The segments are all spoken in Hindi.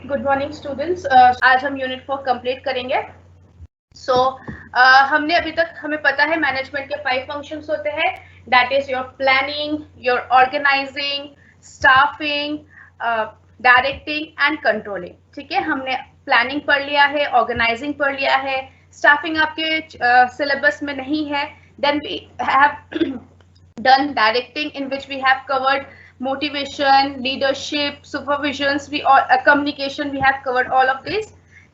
Good morning students. आज हम यूनिट 4 कंप्लीट करेंगे। हमने अभी तक हमें पता है मैनेजमेंट के 5 फंक्शंस होते हैं, that is your planning, your organizing, staffing, directing and controlling. ठीक है, हमने प्लानिंग पढ़ लिया है, ऑर्गेनाइजिंग पढ़ लिया है, स्टाफिंग आपके सिलेबस में नहीं है। Then we have done directing, in which we have covered motivation, leadership, supervisions, we all communication, we have covered all of this.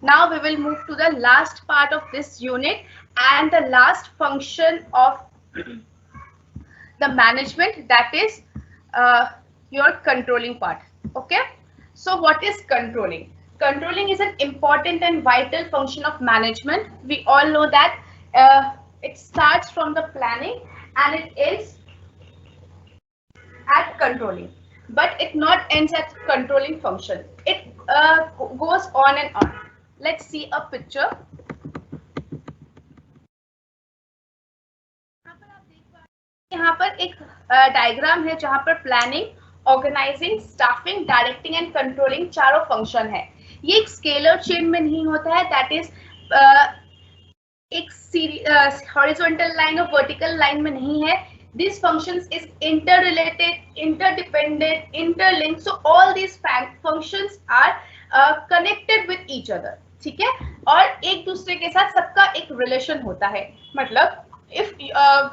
Now we will move to the last part of this unit and the last function of the management, that is your controlling part. Okay, so what is controlling? Controlling is an important and vital function of management. We all know that it starts from the planning and it ends at controlling, but it not ends at controlling function. It goes on and on. Let's see a picture. यहाँ पर एक डायग्राम है जहाँ पर planning, organising, staffing, directing and controlling चारों फंक्शन है। ये एक स्केलर चेन में नहीं होता है, दैट इज एक हॉरिजॉन्टल लाइन और वर्टिकल लाइन में नहीं है। These functions is interrelated, interdependent, interlinked. So all these functions are connected with each other. ठीक है, और एक दूसरे के साथ सबका एक रिलेशन होता है। मतलब if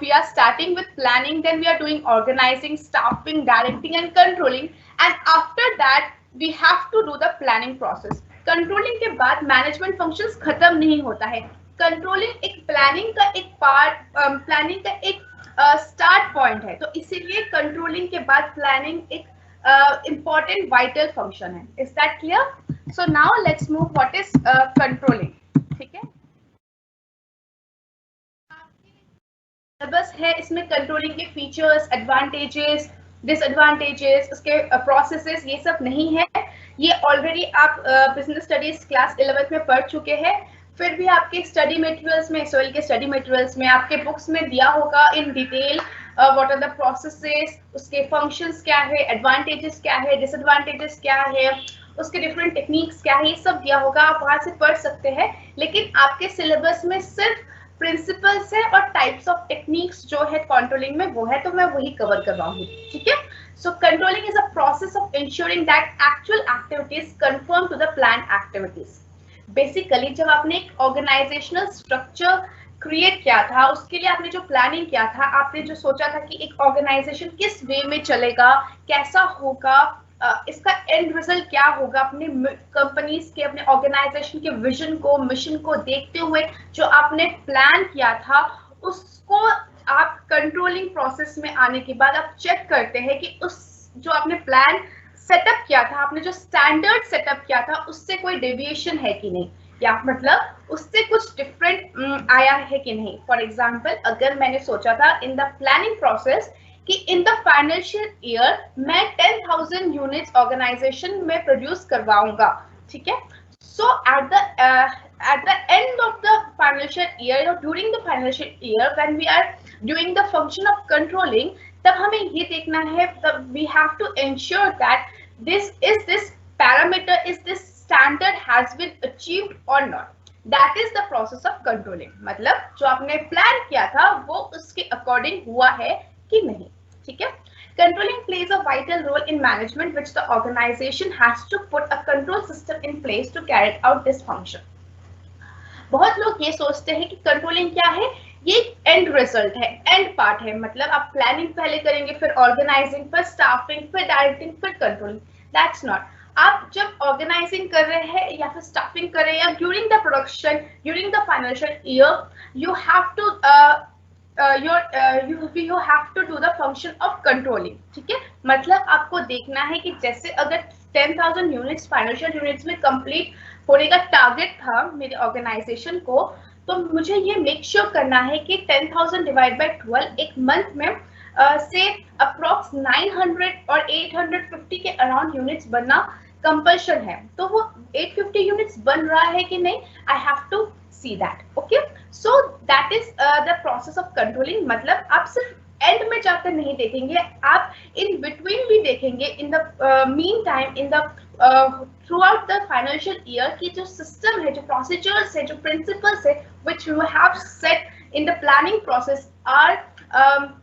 we are starting with planning, then we are doing organizing, staffing, directing and controlling, and after that we have to do the planning process. Controlling के बाद management functions खत्म नहीं होता है। Controlling एक planning का एक पार्ट, planning का एक स्टार्ट पॉइंट है, तो इसीलिए कंट्रोलिंग के बाद प्लानिंग एक इंपॉर्टेंट वाइटल फंक्शन है। Is that clear? So now let's move what is controlling. ठीक है, सिलेबस है, इसमें कंट्रोलिंग के फीचर्स, एडवांटेजेस, डिसएडवांटेजेस, उसके प्रोसेसेस, ये सब नहीं है। ये ऑलरेडी आप बिजनेस स्टडीज क्लास 11th में पढ़ चुके हैं। फिर भी आपके स्टडी मटेरियल्स में, सोइल के स्टडी मटेरियल्स में, आपके बुक्स में दिया होगा in detail what are the processes, उसके फंक्शंस क्या है, एडवांटेजेस क्या है, डिसएडवांटेजेस क्या है, उसके डिफरेंट टेक्निक्स क्या है, ये सब दिया होगा, आप वहां से पढ़ सकते हैं। लेकिन आपके सिलेबस में सिर्फ प्रिंसिपल्स है और टाइप्स ऑफ टेक्निक्स जो है कंट्रोलिंग में वो है, तो मैं वही कवर कर रहा हूँ। ठीक है, so controlling is a process of ensuring that actual activities conform to the plan activities. Basically जब आपने एक ऑर्गेनाइजेशनल स्ट्रक्चर क्रिएट किया था, उसके लिए आपने जो प्लानिंग किया था, आपने जो सोचा था कि एक ऑर्गेनाइजेशन किस वे में चलेगा, कैसा होगा, इसका एंड रिजल्ट क्या होगा, अपने कंपनीज के, अपने ऑर्गेनाइजेशन के विजन को, मिशन को देखते हुए जो आपने प्लान किया था, उसको आप कंट्रोलिंग प्रोसेस में आने के बाद आप चेक करते हैं कि उस जो आपने प्लान सेटअप किया था, आपने जो स्टैंडर्ड सेटअप किया था, उससे कोई डेविएशन है कि नहीं, या मतलब उससे कुछ डिफरेंट आया है कि नहीं। फॉर एग्जाम्पल, अगर मैंने सोचा था इन द प्लानिंग प्रोसेस कि इन द फाइनेंशियल ईयर मैं 10,000 यूनिट्स ऑर्गेनाइजेशन में प्रोड्यूस करवाऊंगा, ठीक है, सो at the end of the financial year or during the financial year when we are doing the function of controlling, तब हमें ये देखना है, तब we have to ensure that this parameter, is this standard has been achieved or not. That is the process of controlling. मतलब जो आपने प्लान किया था वो उसके अकॉर्डिंग हुआ है कि नहीं। ठीक है, controlling plays a vital role in management, which the organization has to put a control system in place to carry out this function. बहुत लोग ये सोचते हैं कि कंट्रोलिंग क्या है, ये एंड रिजल्ट है, एंड पार्ट है, मतलब आप प्लानिंग पहले करेंगे, फिर ऑर्गेनाइजिंग, फिर स्टाफिंग, फिर डायरेक्टिंग, फिर कंट्रोलिंग। That's not. आप जब ऑर्गेनाइजिंग कर रहे हैं या फिर स्टाफिंग कर रहे हैं या during the production, during the financial year, you have to you have to do the function of controlling. ठीक है, मतलब आपको देखना है कि जैसे अगर 10,000 यूनिट्स फाइनेंशियल यूनिट्स में कंप्लीट होने का टारगेट था मेरे ऑर्गेनाइजेशन को, तो मुझे ये मेक श्योर करना है कि 10,000 डिवाइड बाय 12 एक मंथ में से अप्रॉक्स 900 और 850 के अराउंड यूनिट्स बनना कंपल्शन है। तो वो 850 यूनिट्स बन रहा है कि नहीं, I have to see that. Okay, so that is the process of controlling. मतलब आप सिर्फ एंड में जाकर नहीं देखेंगे, आप इन बिटवीन भी देखेंगे, in the mean time, in the through out the financial year की जो सिस्टम है, जो प्रोसीजर्स है, जो प्रिंसिपल्स है which you have set in the planning process are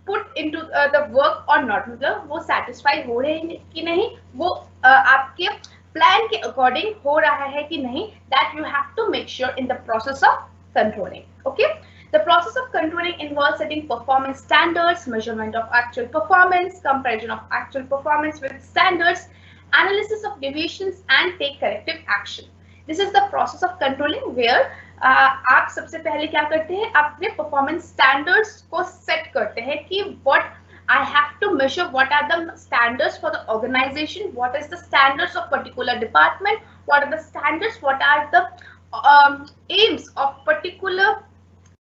put into the work or not, मतलब वो satisfy हो रहे हैं कि नहीं, वो आपके प्लान के अकॉर्डिंग हो रहा है कि नहीं, that you have to make sure in the process of controlling. Okay, the process of controlling involves setting performance standards, measurement of actual performance, comparison of actual performance with standards, analysis of deviations and take corrective action. This is the process of controlling where आप सबसे पहले क्या करते हैं, अपने परफॉर्मेंस स्टैंडर्ड्स को सेट करते हैं कि what I have to measure, what are the standards for the organization, what is the standards of particular department, what are the standards, what are the aims of particular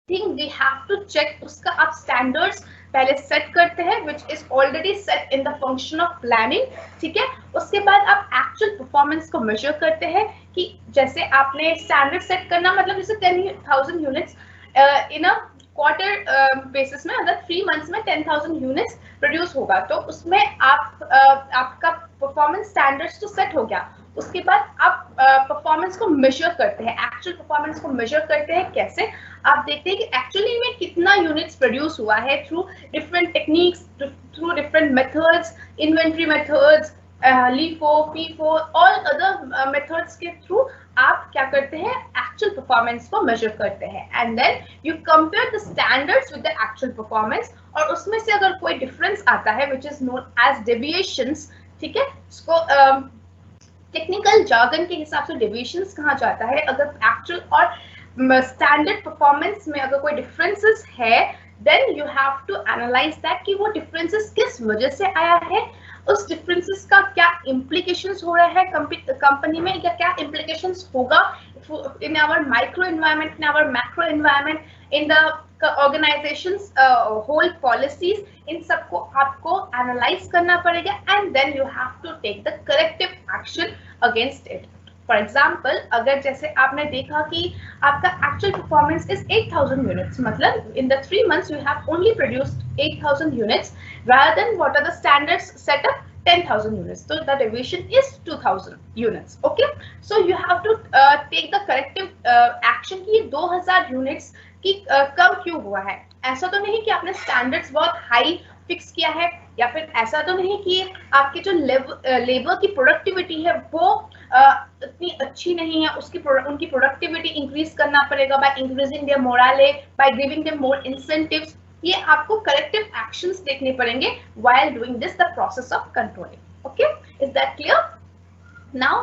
thing we have to check. उसका आप standards पहले सेट करते हैं which is already set in the function of planning, ठीक है. उसके बाद आप एक्चुअल परफॉर्मेंस को मेजर करते हैं कि जैसे आपने स्टैंडर्ड सेट करना, मतलब जैसे 10,000 units in a quarter basis में, अगर 3 मंथ्स में 10,000 यूनिट्स प्रोड्यूस होगा तो उसमें आपका परफॉर्मेंस स्टैंडर्ड्स तो सेट हो गया. उसके बाद आप परफॉर्मेंस को मेजर करते हैं, एक्चुअल परफॉर्मेंस को मेजर करते हैं. कैसे? आप देखते हैं कि एक्चुअली में कितना यूनिट्स प्रोड्यूस हुआ है through different techniques, through different methods, inventory methods, LIFO, FIFO, all other methods के थ्रू आप क्या करते हैं, एक्चुअल परफॉर्मेंस को मेजर करते हैं. And then you compare the standards with the actual performance, और उसमें से अगर कोई डिफरेंस आता है which is known as deviations, ठीक है. इसको टेक्निकल जार्गन के हिसाब से डेविएशंस कहा जाता है. अगर एक्चुअल और स्टैंडर्ड परफॉर्मेंस में अगर कोई डिफरेंसेस है, then you have to analyse that कि वो डिफरेंसेस किस वजह से आया है, उस डिफरेंसेस का क्या इम्प्लीकेशंस हो रहा है कंपनी में, या क्या इम्प्लीकेशंस होगा in our micro environment, in our macro environment, in the organisation's whole policies. इन सबको आपको एनालाइज करना पड़ेगा and then you have to take the corrective action against it. For example, अगर जैसे आपने देखा कि आपका एक्चुअल परफॉर्मेंस इज 8,000 यूनिट्स, मतलब in the 3 months you have only produced 8,000 units rather than what are the standards set up 10,000 units. So the deviation is 2,000 units. Okay, so you have to take the corrective action कि 2,000 units की कम क्यों हुआ है. ऐसा तो नहीं कि आपने स्टैंडर्ड्स बहुत हाई फिक्स किया है, या फिर ऐसा तो नहीं कि आपकी जो लेबर की प्रोडक्टिविटी है वो इतनी अच्छी नहीं है, उनकी प्रोडक्टिविटी इंक्रीज करना पड़ेगा by increasing their morale, by giving them more incentives. ये आपको करेक्टिव एक्शंस देखने पड़ेंगे while doing this the process of controlling. Okay, is that clear? Now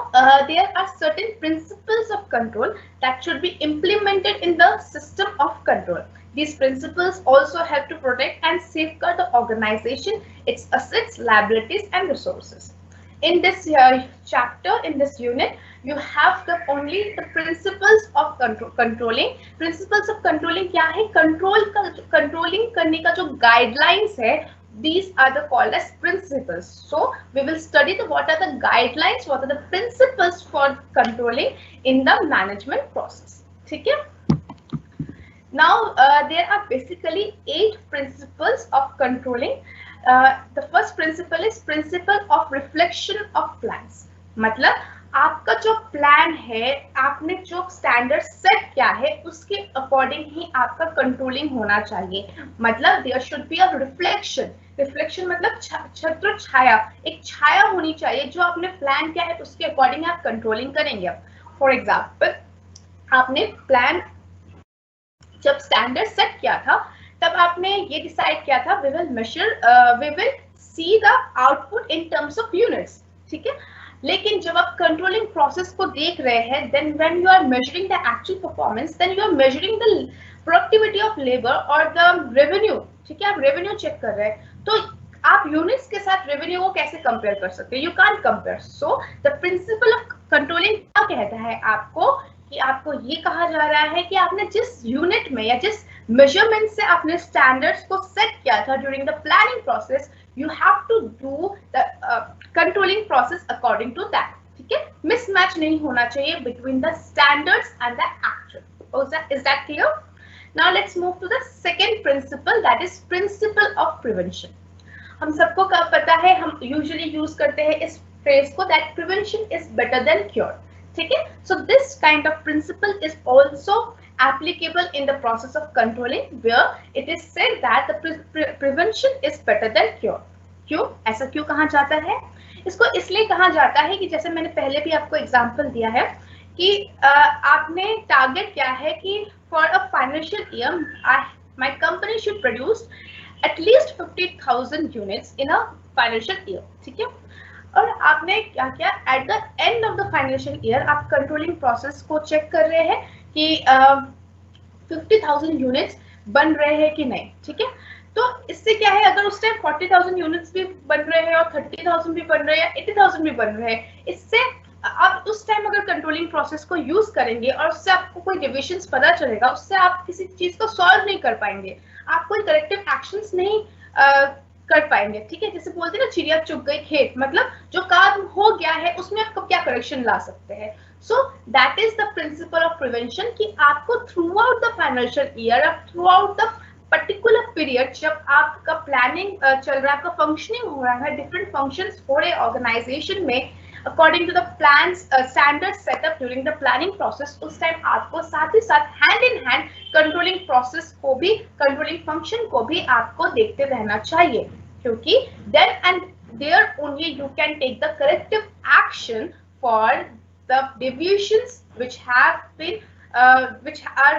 there are certain principles of control that should be implemented in the system of control. These principles also help to protect and safeguard the organization, its assets, liabilities and resources. In this chapter, in this unit, you have only the principles of controlling. Principles of controlling क्या है? Controlling करने का जो guidelines है, these are the called as principles. So we will study what are the guidelines, what are the principles for controlling in the management process. ठीक है? Now there are basically 8 principles of controlling. The first principle is principle of reflection of plans. मतलब आपका जो प्लान है, आपने जो स्टैंडर्ड सेट किया है, उसके अकॉर्डिंग ही आपका कंट्रोलिंग होना चाहिए. मतलब there should be a reflection. Reflection मतलब छत्र छाया, एक छाया होनी चाहिए. जो आपने प्लान किया है उसके अकॉर्डिंग आप कंट्रोलिंग करेंगे. फॉर एग्जाम्पल, आपने प्लान जब स्टैंडर्ड सेट किया था तब आपने ये डिसाइड किया था we will see the output in terms of units, ठीक है. लेकिन जब आप कंट्रोलिंग प्रोसेस को देख रहे हैं, then when you are measuring the actual performance, then you are measuring the productivity of labour और द रेवेन्यू, ठीक है. आप रेवेन्यू चेक कर रहे हैं तो आप यूनिट्स के साथ रेवेन्यू को कैसे कंपेयर कर सकते हैं? You can't compare. So the principle of controlling क्या कहता है आपको कि आपको ये कहा जा रहा है कि आपने जिस यूनिट में या जिस मेजरमेंट से आपने स्टैंडर्ड्स को सेट किया था during the planning process, you have to do the controlling process according to that, ठीक है. मिसमैच नहीं होना चाहिए between the standards and the actual. Is that clear? Now let's move to the second principle, that is principle of prevention. हम सबको कब पता है, हम यूजुअली यूज करते हैं इस फ्रेज को, that prevention is better than cure, ठीक है। So this kind of principle is also applicable in the process of controlling, where it is said that the prevention is better than cure. क्यों ऐसा क्यों कहा जाता है? इसको इसलिए कहा जाता है कि जैसे मैंने पहले भी आपको एग्जांपल दिया है कि आपने टारगेट क्या है कि for a financial year my company should produce at least 50,000 units in a financial year, ठीक है। और आपने क्या किया, at the end of the financial year आप कंट्रोलिंग प्रोसेस को चेक कर रहे हैं कि 50,000 यूनिट्स बन रहे हैं कि नहीं, ठीक है। तो इससे क्या है, अगर उस टाइम 40,000 यूनिट्स भी बन रहे हैं और 30,000 भी बन रहे हैं, 80,000 भी बन रहे हैं, इससे आप उस टाइम अगर कंट्रोलिंग प्रोसेस को यूज करेंगे और उससे आपको कोई डिविजन्स पता चलेगा, उससे आप किसी चीज को सॉल्व नहीं कर पाएंगे, आप कोई करेक्टिव एक्शंस नहीं कर पाएंगे, ठीक है। जैसे बोलते हैं ना, चिड़िया चुग गई खेत, मतलब जो काम हो गया है उसमें आप क्या करेक्शन ला सकते हैं। So that is the principle of prevention कि आपको through out the financial year, through out the particular period, जब आपका प्लानिंग चल रहा है, आपका फंक्शनिंग हो रहा है, डिफरेंट फंक्शंस हो रहे ऑर्गेनाइजेशन में according to the plan standard setup during the planning process, उस टाइम आपको साथ ही साथ hand in hand controlling process को भी, कंट्रोलिंग फंक्शन को भी आपको देखते रहना चाहिए, क्योंकि then and there only you can take the corrective action for the deviations which have been which are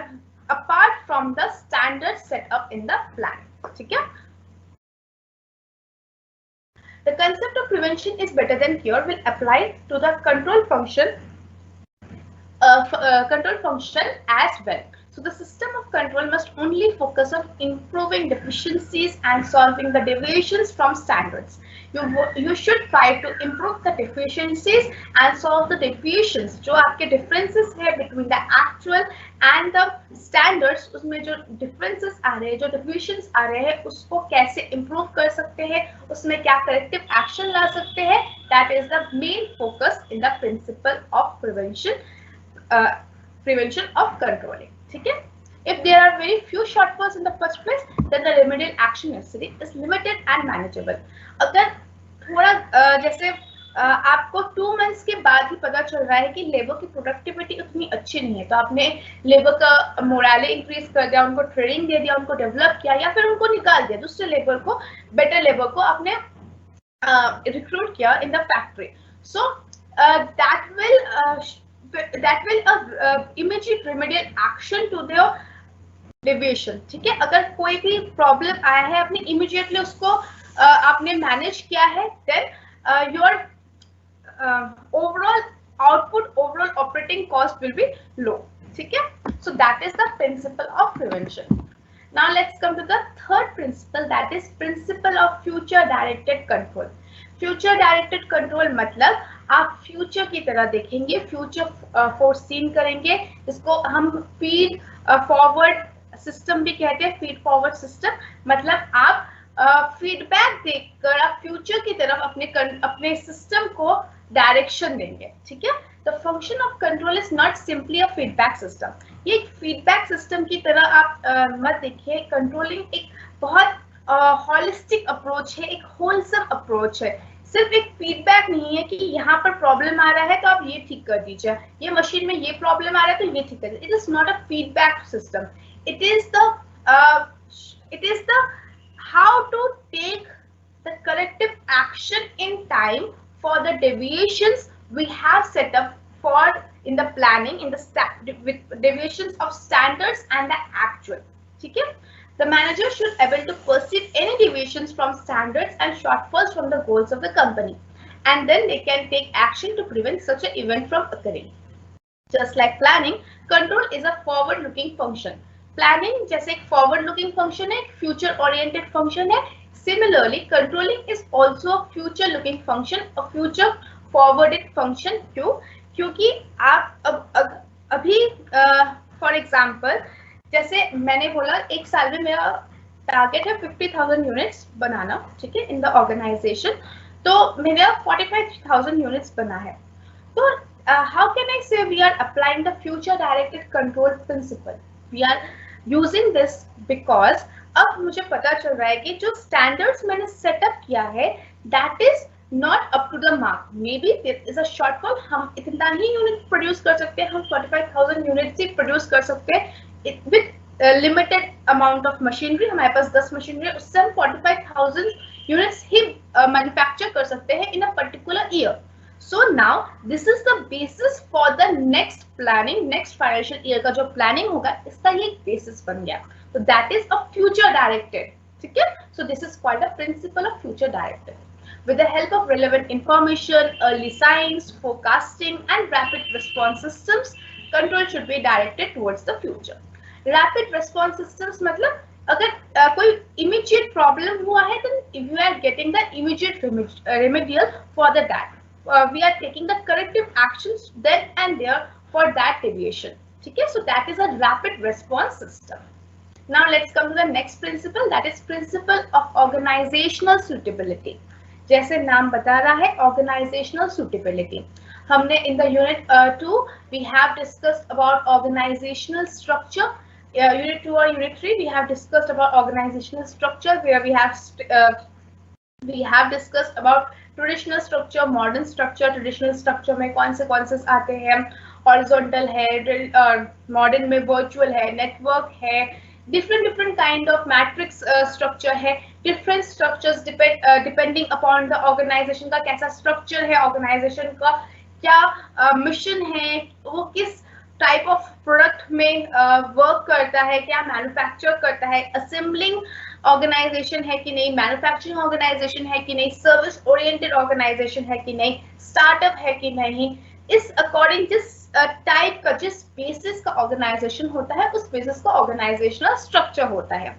apart from the standard set up in the plan, ठीक है। The concept of prevention is better than cure will apply to the control function as well. So the system of control must only focus on improving deficiencies and solving the deviations from standards. You should try to improve the deficiencies and solve the deviations. जो आपके differences है between the actual and the standards, उसमें जो differences आ रहे हैं, जो deviations आ रहे हैं, उसको कैसे improve कर सकते हैं, उसमें क्या corrective action ला सकते हैं, that is the main focus in the principle of prevention of controlling, ठीक है। If there are very few shortfalls in the first place, then the remedial action necessary is limited and manageable. अगर थोड़ा जैसे आपको 2 months के बाद ही पता चल रहा है कि लेबर की प्रोडक्टिविटी उतनी अच्छी नहीं है, तो आपने लेबर का मोराले इंक्रीज कर दिया, उनको ट्रेनिंग दे दिया, उनको डेवलप किया, या फिर उनको निकाल दिया, दूसरे लेबर को, बेटर लेबर को आपने रिक्रूट किया in the factory. So that will immediate remedial action to their deviation, ठीक है। अगर कोई भी प्रॉब्लम आया है, आपने इमीडिएटली उसको आपने मैनेज किया है, then your overall output, overall operating cost will be low, ठीक है। So that is the principle of prevention. Now let's come to the third principle, that is principle of future directed control. Future directed control मतलब आप फ्यूचर की तरह देखेंगे, फ्यूचर फोरसीन करेंगे, जिसको हम फीड फॉरवर्ड सिस्टम भी कहते हैं। फीड फॉरवर्ड सिस्टम मतलब आप फीडबैक देखकर आप फ्यूचर की तरफ अपने सिस्टम को डायरेक्शन देंगे, ठीक है। The function of control is not simply a feedback system. ये एक फीडबैक सिस्टम की तरह आप मत देखिए। कंट्रोलिंग एक बहुत हॉलिस्टिक अप्रोच है, एक होलसम अप्रोच है। सिर्फ एक फीडबैक नहीं है कि यहाँ पर प्रॉब्लम आ रहा है तो आप ये ठीक कर दीजिए, ये मशीन में ये प्रॉब्लम आ रहा है तो ये ठीक कर दीजिए। It is not a feedback system, it is the how to take the corrective action in time for the deviations we have set up for in the planning, in the with deviations of standards and the actual, ठीक है। The manager should able to perceive any deviations from standards and shortfalls from the goals of the company, and then they can take action to prevent such an event from occurring. Just like planning, control is a forward-looking function. Planning जैसे एक forward-looking function है, एक future-oriented function है. Similarly, controlling is also a future-looking function, a future-forwarded function. क्यों? क्योंकि आप अभी फॉर एग्जाम्पल जैसे मैंने बोला, एक साल में मेरा टारगेट है 50,000 यूनिट्स बनाना, ठीक है, इन द ऑर्गेनाइजेशन। तो मेरा 45,000 यूनिट्स बना है। तो how can I say we are applying the future directed control principle? We are using this because अब मुझे पता चल रहा है कि जो स्टैंडर्ड्स मैंने सेटअप किया है, that is not up to the mark, maybe there is a shortfall, हम इतना ही यूनिट प्रोड्यूस कर सकते हैं, हम 45,000 यूनिट्स ही प्रोड्यूस कर सकते हैं with limited amount of machinery. हमारे पास 10 मशीनरी है, उससे हम 45,000 यूनिट्स ही मैन्युफैक्चर कर सकते हैं in a particular year. So now this is the basis for the next planning, next financial year का जो planning होगा इसका ये basis बन गया। So that is a future directed, ठीक है? So this is called a principle of future directed. With the help of relevant information, early signs, forecasting, and rapid response systems, control should be directed towards the future. Rapid response systems मतलब अगर कोई immediate problem हुआ है, then you are getting the immediate remedial for the that. We are taking the corrective actions then and there for that deviation. Okay, so that is a rapid response system. Now let's come to the next principle, that is principle of organizational suitability. जैसे नाम बता रहा है organizational suitability. हमने in the unit 2 we have discussed about organizational structure. Unit 2 or unit 3 we have discussed about organizational structure where we have discussed about traditional structure, modern structure. Traditional structure में कौन से आते हैं, हॉरिजॉन्टल है, मॉडर्न में वर्चुअल है, नेटवर्क है, different kind of matrix structure है, different structures depending upon the organisation का कैसा स्ट्रक्चर है, ऑर्गेनाइजेशन का क्या मिशन है, वो किस टाइप ऑफ प्रोडक्ट में वर्क करता है, क्या मैन्युफैक्चर करता है, असेंबलिंग ऑर्गेनाइजेशन है कि नहीं, मैन्युफैक्चरिंग ऑर्गेनाइजेशन है कि नहीं, सर्विस ओरिएंटेड ऑर्गेनाइजेशन है कि नहीं, स्टार्टअप है कि नहीं, इस अकॉर्डिंग जिस टाइप का, जिस बेसिस का ऑर्गेनाइजेशन होता है उस बेसिस का ऑर्गेनाइजेशनल स्ट्रक्चर होता है।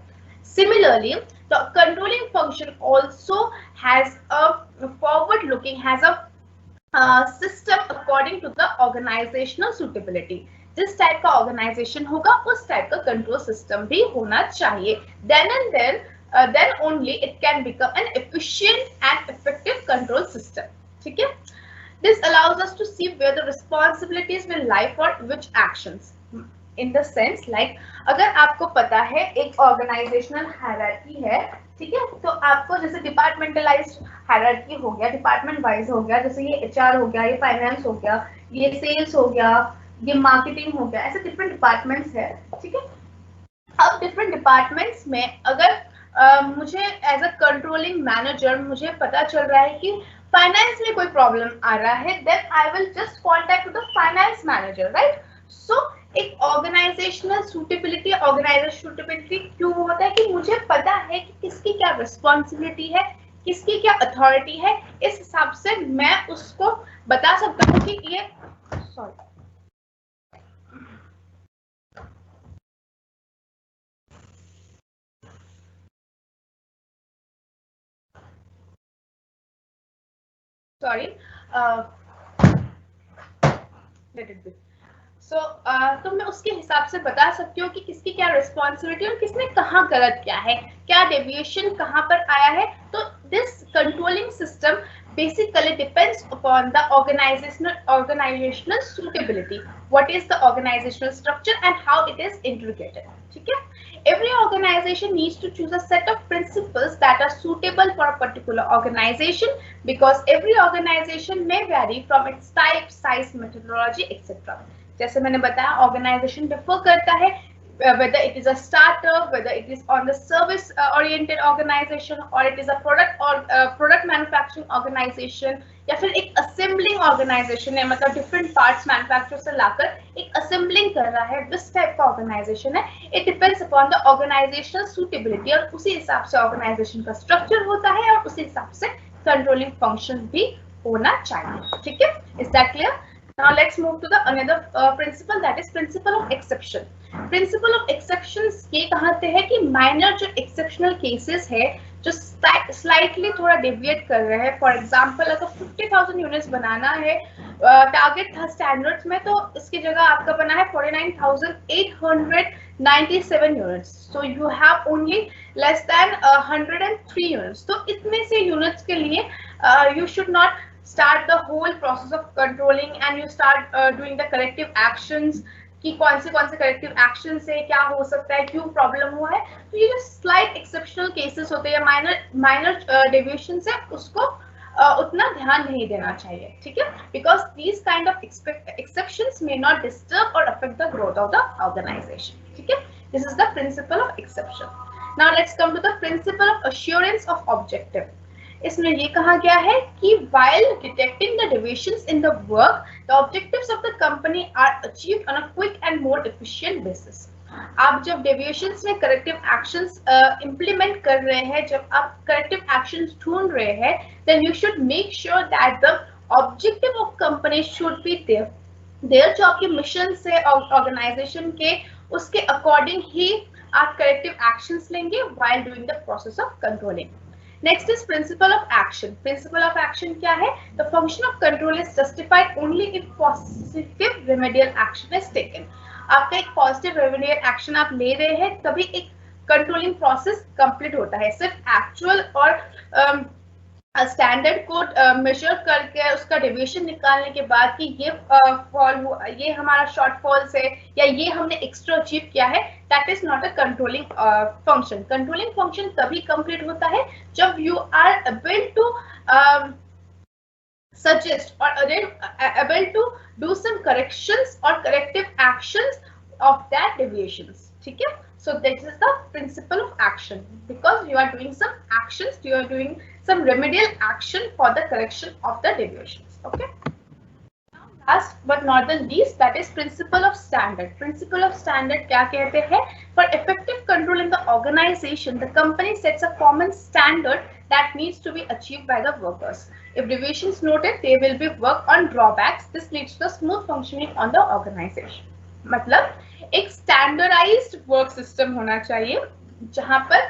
Similarly the controlling function also has a forward looking, has a system according to the organizational suitability. जिस टाइप का ऑर्गेनाइजेशन होगा उस टाइप का कंट्रोल सिस्टम भी होना चाहिए। then only it can become an efficient and effective control system. ठीक है? This allows us to see where the responsibilities will lie for which actions. In the sense like अगर आपको पता है एक ऑर्गेनाइजेशनल हायरार्की है, ठीक है, तो आपको जैसे डिपार्टमेंटलाइज्ड हायरार्की हो गया, डिपार्टमेंट वाइज हो गया, जैसे ये एचआर हो गया, ये फाइनेंस हो गया, ये सेल्स हो गया, ये मार्केटिंग हो गया, ऐसे डिफरेंट डिपार्टमेंट्स है, ठीक है। अब डिफरेंट डिपार्टमेंट्स में अगर मुझे एज अ कंट्रोलिंग मैनेजर मुझे पता चल रहा है कि फाइनेंस में कोई प्रॉब्लम आ रहा है, then I will just contact the finance manager, right. So एक ऑर्गेनाइजेशनल सूटेबिलिटी, ऑर्गेनाइजेशन सूटेबिलिटी क्यों होता है कि मुझे पता है कि किसकी क्या रिस्पॉन्सिबिलिटी है, किसकी क्या अथॉरिटी है, इस हिसाब से मैं उसको बता सकता हूँ कि ये let it be. So, तो मैं उसके हिसाब से बता सकती हूँ कि किसकी क्या रिस्पॉन्सिबिलिटी और किसने कहाँ गलत किया है, क्या डेविएशन कहाँ पर आया है। तो this controlling system basically depends upon the organizational suitability. What is the organizational structure and how it is integrated. ठीक है? Every organization needs to choose a set of principles that are suitable for a particular organization because every organization may vary from its type, size, methodology, etc. जैसे मैंने बताया organization differ करता है, whether it is a startup, whether it is on the service oriented organization or it is a product manufacturing organization या फिर एक assembling organization है, मतलब different parts manufacturer से लाकर एक assembling कर रहा है, this type का organization है। It depends upon the organizational suitability और उसी हिसाब से organization का structure होता है और उसी हिसाब से controlling function भी होना चाहिए। ठीक है? Is that clear? Now let's move to the another principle, that is principle of exception. Principle of exceptions ये कहते हैं कि minor जो exceptional cases है जो slightly थोड़ा deviate कर रहे हैं। For example अगर 50,000 units बनाना है, टारगेट था स्टैंडर्ड्स में, तो इसकी जगह आपका बना है 49,897 units. So you have only less than 103 units. तो इतने से units के लिए you should not start the whole process of controlling and you start doing the corrective actions कि कौन से corrective actions से क्या हो सकता है, क्यों प्रॉब्लम हुआ है। तो ये जो स्लाइट एक्सेप्शनल केसेस होते हैं, माइनर डेविएशन से उसको उतना ध्यान नहीं देना चाहिए, ठीक है, because these kind of exceptions may not disturb or affect the growth of the organisation, ठीक है, this is the principle of exception. Now let's come to the principle of assurance of objective. इसमें ये कहा गया है कि while detecting the deviations in the work, the objectives of the company are achieved on a quick and more efficient basis. आप जब डेविएशंस में करेक्टिव एक्शंस इंप्लीमेंट कर रहे हैं, जब आप करेक्टिव एक्शंस ढूंढ रहे हैं, then you should make sure that the objective of company should be there. जो आपके मिशन से ऑर्गेनाइजेशन के उसके अकॉर्डिंग ही आप करेक्टिव एक्शंस लेंगे while doing the process of controlling. Next is principle of action. Principle of action क्या है? The function of control is justified only if positive remedial action is taken. आपका एक पॉजिटिव रेमेडियल एक्शन आप ले रहे हैं तभी एक कंट्रोलिंग प्रोसेस कंप्लीट होता है। सिर्फ एक्चुअल और स्टैंडर्ड को मेजर करके उसका डेविएशन निकालने के बाद कि ये फॉल हुआ, ये हमारा शॉर्टफॉल्स है या ये हमने एक्स्ट्रा अचीव किया है, that is not a controlling function. Controlling function तभी कंप्लीट होता है जब you are able to suggest or able to do some corrections or corrective actions of that deviations, ठीक है, so this is the principle of action, because you are doing some actions, you are doing some remedial action for the correction of the deviations, okay. Now last but not the least, that is principle of standard. Principle of standard क्या कहते हैं? For effective control in the organization, the company sets a common standard that needs to be achieved by the workers. If deviations noted, they will be work on drawbacks. This leads to the smooth functioning on the organization. मतलब एक standardized work system होना चाहिए जहां पर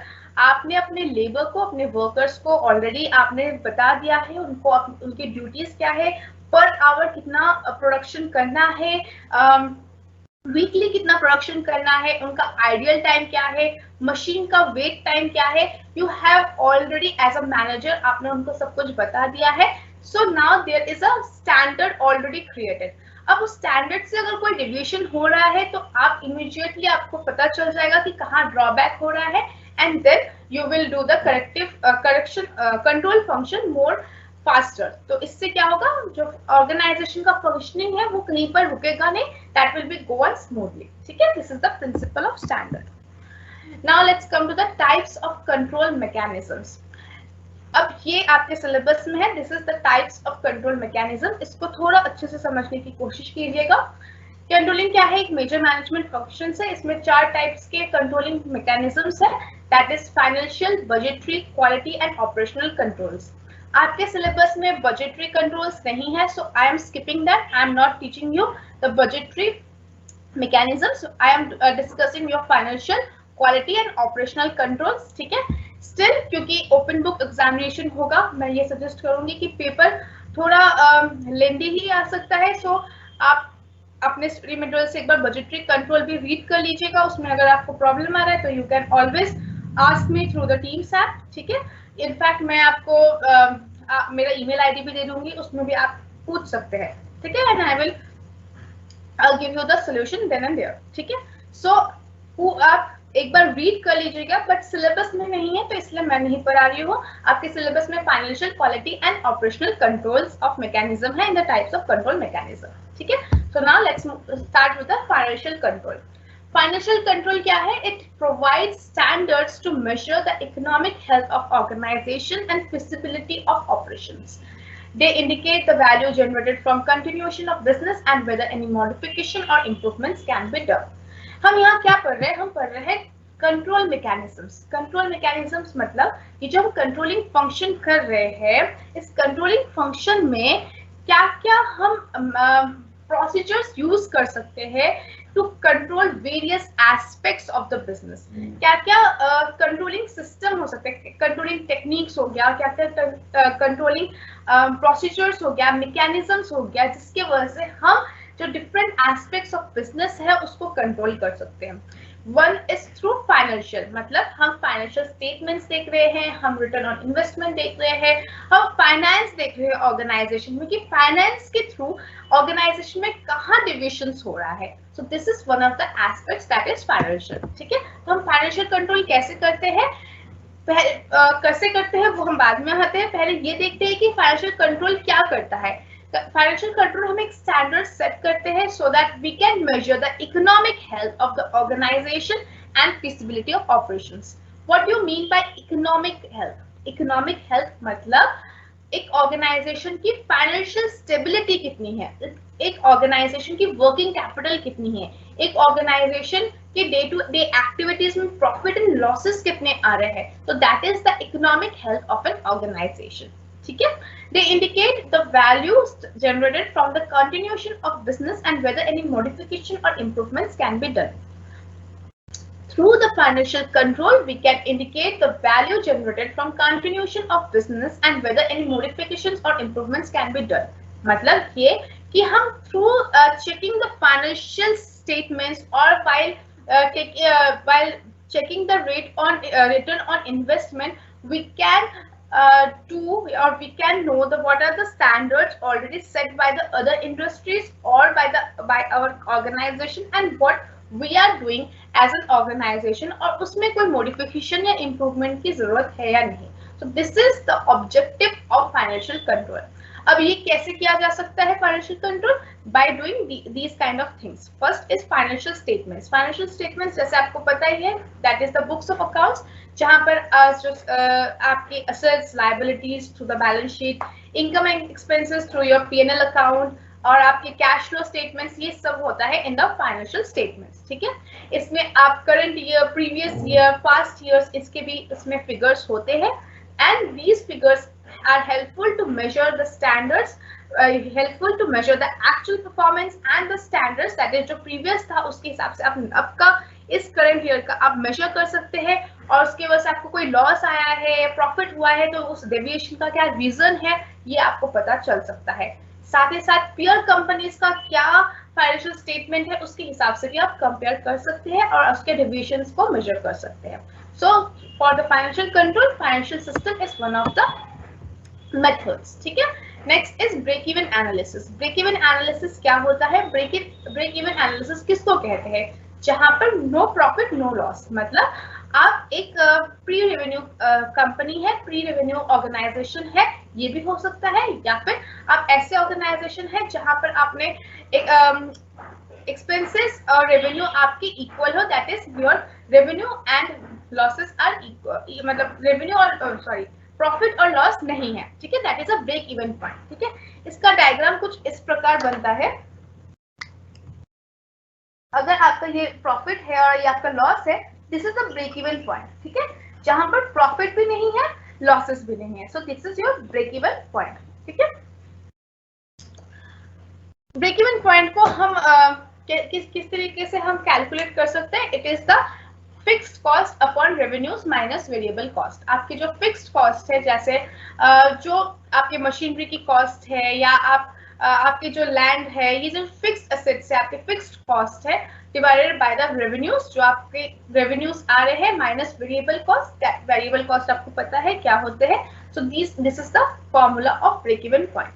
आपने अपने लेबर को, अपने वर्कर्स को ऑलरेडी आपने बता दिया है, उनको उनकी ड्यूटीज क्या है, पर आवर कितना प्रोडक्शन करना है, वीकली कितना प्रोडक्शन करना है, उनका आइडियल टाइम क्या है, मशीन का वेट टाइम क्या है, you have already as a manager आपने उनको सब कुछ बता दिया है। So now there is a standard already created. अब उस स्टैंडर्ड से अगर कोई डिविएशन हो रहा है तो आप इमीडिएटली आपको पता चल जाएगा कि कहाँ ड्रॉबैक हो रहा है, and then you will do the correction control function more faster. तो इससे क्या होगा, जो ऑर्गेनाइजेशन का फंक्शनिंग है वो कहीं पर रुकेगा नहीं, that will be go on smoothly, ठीक है, this is the principle of standard. Now let's come to the types of control mechanisms. अब ये आपके सिलेबस में है, this is the types of control mechanism. इसको थोड़ा अच्छे से समझने की कोशिश कीजिएगा। कंट्रोलिंग क्या है? एक मेजर मैनेजमेंट फंक्शन है। इसमें 4 टाइप्स के कंट्रोलिंग मैकेनिज्म्स है, that is financial, budgetary, quality and operational controls. आपके सिलेबस में बजटरी कंट्रोल्स नहीं है, so I am skipping that, I am not teaching you the budgetary mechanisms. I am discussing your financial, quality and operational controls, ठीक है। Still क्योंकि ओपन बुक एग्जामिनेशन होगा, मैं ये सजेस्ट करूंगी कि पेपर थोड़ा लेंदी ही आ सकता है, सो आप अपने स्टडी मटेरियल से एक बार बजटरी कंट्रोल भी रीड कर लीजिएगा। उसमें अगर आपको प्रॉब्लम आ रहा है तो you can always ask me through the teams app, ठीक है। इनफैक्ट मैं आपको मेरा ईमेल आईडी भी दे दूंगी, उसमें भी आप पूछ सकते हैं, ठीक है, and I will I'll give you the solution then and there, ठीक है। So आप एक बार रीड कर लीजिएगा, बट सिलेबस में नहीं है तो इसलिए मैं नहीं पढ़ा रही हूँ। आपके सिलेबस में financial, quality and operational controls of mechanism है in the types of control mechanism, ठीक है। So now let's start with the financial control. Financial control क्या है? It provides standards to measure the economic health of organization and feasibility of operations. They indicate the value generated from continuation of business and whether any modification or improvements can be done. हम यहाँ क्या पढ़ रहे हैं? हम पढ़ रहे हैं कंट्रोल मैकेनिज्म्स। कंट्रोल मैकेनिज्म्स मतलब कि जो हम कंट्रोलिंग फंक्शन कर रहे हैं, इस कंट्रोलिंग फंक्शन में क्या क्या हम प्रोसीजर्स यूज कर सकते हैं to control various aspects of the business. क्या क्या कंट्रोलिंग सिस्टम हो सकते हैं, कंट्रोलिंग टेक्निक्स हो गया, क्या क्या कंट्रोलिंग प्रोसीजर्स हो गया, मैकेनिज्म्स हो गया, जिसके वजह से हम जो डिफरेंट एस्पेक्ट्स ऑफ बिजनेस है उसको कंट्रोल कर सकते हैं। वन इज थ्रू फाइनेंशियल, मतलब हम फाइनेंशियल स्टेटमेंट्स देख रहे हैं, हम रिटर्न ऑन इन्वेस्टमेंट देख रहे हैं, हम फाइनेंस देख रहे हैं ऑर्गेनाइजेशन में कि फाइनेंस के थ्रू ऑर्गेनाइजेशन में कहाँ डिविजन्स हो रहा है। So this is one of the aspects that is financial, ठीक है। तो हम फाइनेंशियल कंट्रोल कैसे करते हैं? कैसे करते हैं वो हम बाद में आते हैं, पहले ये देखते हैं कि फाइनेंशियल कंट्रोल क्या करता है। फाइनेंशियल कंट्रोल हम एक स्टैंडर्ड सेट करते हैं so that we can measure the economic health of the organization and feasibility of operations. What do you mean by economic health? Economic health मतलब एक ऑर्गेनाइजेशन की फाइनेंशियल स्टेबिलिटी कितनी है, एक ऑर्गेनाइजेशन की वर्किंग कैपिटल कितनी है, एक ऑर्गेनाइजेशन के डे टू डे एक्टिविटीज में प्रॉफिट एंड लॉसेस कितने आ रहे हैं। तो that is the economic health of an organization. ठीक है, they indicate the values generated from the continuation of business and whether any modification or improvements can be done. Through the financial control, we can indicate the value generated from continuation of business and whether any modifications or improvements can be done. मतलब ये कि हम through checking the financial statements or while checking the rate on return on investment, we can do or we can know the what are the standards already set by the other industries or by our organization and what we are doing as an organization, और उसमें कोई modification या improvement की जरूरत है या नहीं। So this is the objective of financial control. अब ये कैसे किया जा सकता है financial control? By doing these kind of things. First is financial statements. Financial statements जैसे आपको पता ही है, that is the books of accounts, जहाँ पर आपके assets, liabilities through the balance sheet, income and expenses through your P&L account, और आपके कैश फ्लो स्टेटमेंट्स, ये सब होता है इन द फाइनेंशियल स्टेटमेंट्स। ठीक है, इसमें आप current year, previous year, past years, इसके भी इसमें फिगर्स होते हैं and these figures are helpful to measure the standards, helpful to measure the actual performance and the standards, that is जो प्रीवियस था उसके हिसाब से आप आपका इस करंट ईयर का आप मेजर कर सकते हैं, और उसके वजह से आपको कोई लॉस आया है, प्रॉफिट हुआ है, तो उस डेविएशन का क्या रीजन है ये आपको पता चल सकता है। साथ ही साथ पीयर कंपनीज का क्या फाइनेंशियल स्टेटमेंट है उसके हिसाब से भी आप कंपेयर कर सकते हैं और उसके डेविएशंस को मेजर कर सकते हैं। So for the financial control, financial system is one of the methods. ठीक है, next is break even analysis. Break even analysis क्या होता है? ब्रेक इवन एनालिसिस किसको कहते हैं? जहां पर नो प्रॉफिट नो लॉस, मतलब आप एक प्री रेवेन्यू कंपनी है, प्री रेवेन्यू ऑर्गेनाइजेशन है, ये भी हो सकता है, या फिर आप ऐसे ऑर्गेनाइजेशन है जहां पर आपने एक एक्सपेंसेस और रेवेन्यू आपकी इक्वल हो, that is your revenue and losses are equal, मतलब रेवेन्यू और प्रॉफिट और लॉस नहीं है। ठीक है, that is a break even point. ठीक है, इसका डायग्राम कुछ इस प्रकार बनता है। अगर आपका ये प्रॉफिट है और ये आपका लॉस है, this is the break even point. ठीक है, जहां पर प्रॉफिट भी नहीं है, लॉसेस भी नहीं है, so this is your break even point. ठीक है, ब्रेक इवन पॉइंट को हम किस तरीके से हम कैलकुलेट कर सकते हैं? It is the fixed cost upon revenues minus variable cost. आपकी जो फिक्स्ड कॉस्ट है, जैसे जो आपके मशीनरी की कॉस्ट है या आपके जो लैंड है, ये जो फिक्स्ड एसेट्स है, आपके फिक्स्ड कॉस्ट है, डिवाइडेड बाय द रेवेन्यूज, जो आपके रेवेन्यूज आ रहे हैं, minus variable cost. Variable cost आपको पता है क्या होते हैं। So this is the formula of break even point.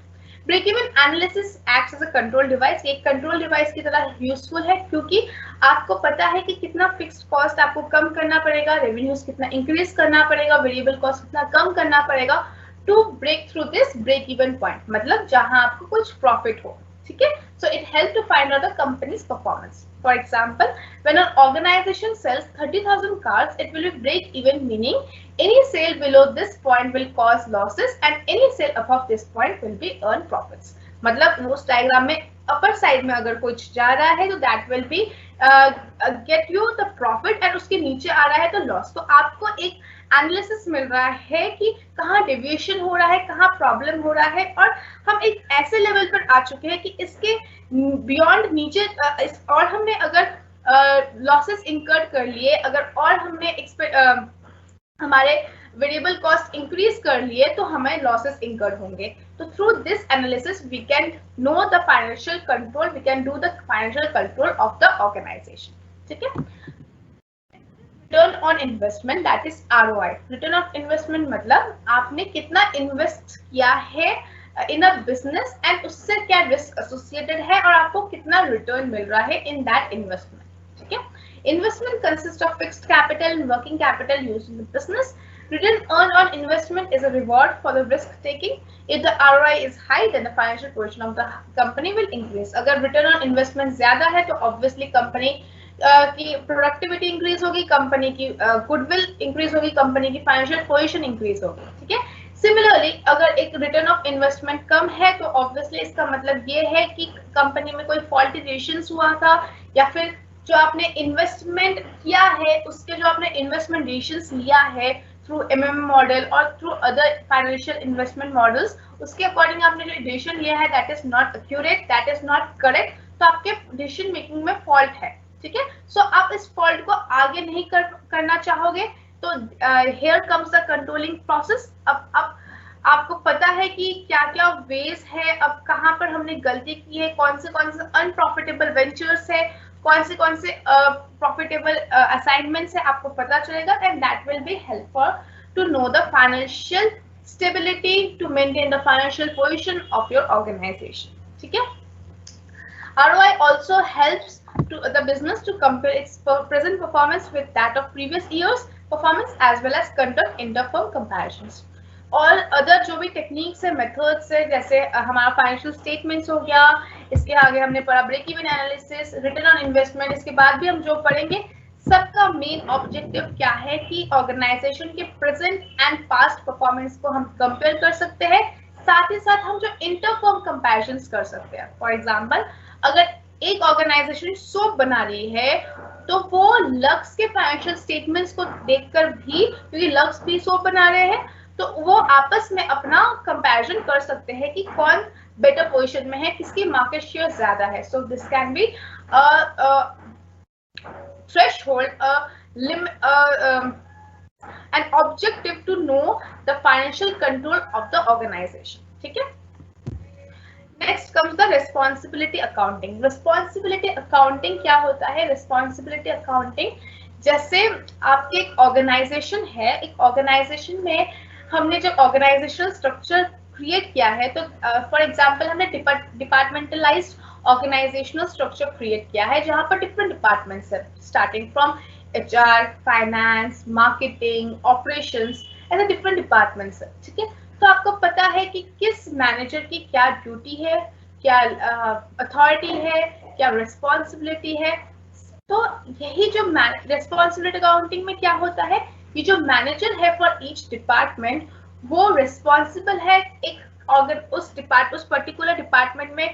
Break even analysis acts as a control device. एक कंट्रोल डिवाइस की तरह यूजफुल है, क्योंकि आपको पता है कि कितना फिक्स्ड कॉस्ट आपको कम करना पड़ेगा, रेवेन्यूज कितना इंक्रीज करना पड़ेगा, वेरिएबल कॉस्ट कितना कम करना पड़ेगा to break through this break even point, मतलब जहां आपको कुछ प्रॉफिट हो। ठीक है, so it help to find out the company's performance. For example, when an organization sells 30,000 cars, it will be break even, meaning any sale below this point will cause losses and any sale above this point will be earn profits. मतलब उस डायग्राम में अपर साइड में अगर कुछ जा रहा है तो that will be get you the profit, and उसके नीचे आ रहा है तो लॉस। तो आपको एक एनालिसिस मिल रहा है कि कहाँ डेविएशन हो रहा है, कहाँ प्रॉब्लम हो रहा है, और हम एक ऐसे लेवल पर आ चुके हैं कि इसके बियॉन्ड नीचे और हमने अगर लॉसेस इंकर कर लिए, अगर और हमने हमारे वेरिएबल कॉस्ट इंक्रीज कर लिए तो हमें लॉसेस इंकर होंगे। तो through this analysis we can know the financial control, we can do the financial control of the organisation. ठीक है, return on investment, that is ROI। Return of investment मतलब आपने कितना इन्वेस्ट किया है इन अ बिजनेस एंड उससे क्या रिस्क एसोसिएटेड है और आपको कितना रिटर्न मिल रहा है इन दैट इन्वेस्टमेंट। ठीक है, investment consist of fixed capital and working capital used in the business. Return earned on investment is a reward for the risk taking. If the ROI is high, then the financial position of the company will increase. अगर return on investment ज़्यादा है तो obviously company की productivity increase होगी, company की goodwill increase होगी, company की financial position increase होगी, ठीक है? Similarly, अगर एक return of investment कम है तो obviously इसका मतलब ये है कि company में कोई faulty decisions हुआ था या फिर जो आपने इन्वेस्टमेंट किया है उसके जो आपने इन्वेस्टमेंट डिसीजंस लिया है थ्रू एमएम मॉडल और through other financial investment models, उसके अकॉर्डिंग आपने जो डिसीजन लिया है that is not accurate, that is not correct, तो आपके डिसीजन मेकिंग में फॉल्ट है, ठीक है? सो आप इस फॉल्ट को आगे नहीं करना चाहोगे, तो here comes the controlling process. अब आपको पता है कि क्या क्या वेज है, अब कहाँ पर हमने गलती की है, कौन से अनप्रॉफिटेबल वेंचर्स है, कौन से प्रॉफिटेबल असाइनमेंट्स है, आपको पता चलेगा, and that will be helpful to know the financial stability, to maintain the financial position of your organization, ठीक है? ROI also helps to the business to compare its present performance with that of previous years performance as well as conduct inter-firm comparisons. और अदर जो भी टेक्निक्स है, मेथड्स है, जैसे हमारा फाइनेंशियल स्टेटमेंट्स हो गया, इसके आगे हमने पढ़ा break even analysis, return on investment, इसके बाद भी हम जो पढ़ेंगे, सबका मेन ऑब्जेक्टिव क्या है कि ऑर्गेनाइजेशन के प्रेजेंट एंड पास्ट परफॉर्मेंस को हम कंपेयर कर सकते हैं, साथ ही साथ हम जो इंटरफर्म कंपैरिजंस कर सकते हैं। फॉर एग्जांपल, अगर एक ऑर्गेनाइजेशन सोप बना रही है तो वो लक्स के फाइनेंशियल स्टेटमेंट्स को देखकर भी, क्योंकि लक्स भी सोप बना रहे हैं, तो वो आपस में अपना कंपैरिजन कर सकते हैं कि कौन बेटर पोजीशन में है, किसकी मार्केट शेयर ज्यादा है। So this can be threshold, an objective to know the financial control of the organization, ठीक है? Next comes the responsibility accounting. Responsibility accounting क्या होता है? Responsibility accounting जैसे आपके एक ऑर्गेनाइजेशन है, एक ऑर्गेनाइजेशन में हमने जब ऑर्गेनाइजेशनल स्ट्रक्चर क्रिएट किया है, तो फॉर एग्जांपल हमने डिपार्टमेंटलाइज्ड ऑर्गेनाइजेशनल स्ट्रक्चर क्रिएट किया है जहां पर डिफरेंट डिपार्टमेंट्स है, starting from HR, finance, marketing, operations, ऐसे डिफरेंट डिपार्टमेंट्स है, ठीक है? तो आपको पता है कि किस मैनेजर की क्या ड्यूटी है, क्या अथॉरिटी है, क्या रिस्पॉन्सिबिलिटी है। तो यही जो रिस्पॉन्सिबिलिटी अकाउंटिंग में क्या होता है, ये जो मैनेजर है फॉर ईच डिपार्टमेंट, वो रिस्पॉन्सिबल है एक उस पर्टिकुलर डिपार्टमेंट में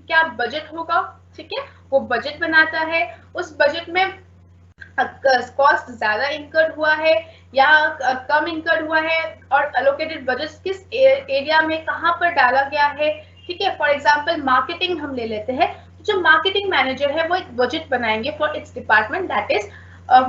क्या बजट होगा, ठीक है? वो बजट बनाता है, उस बजट में कॉस्ट ज्यादा इंकर्ड हुआ है या कम इंकर्ड हुआ है, और अलोकेटेड बजट किस एरिया में कहां पर डाला गया है, ठीक है? फॉर एग्जांपल मार्केटिंग हम ले लेते हैं, जो मार्केटिंग मैनेजर है वो एक बजट बनाएंगे for its department, that is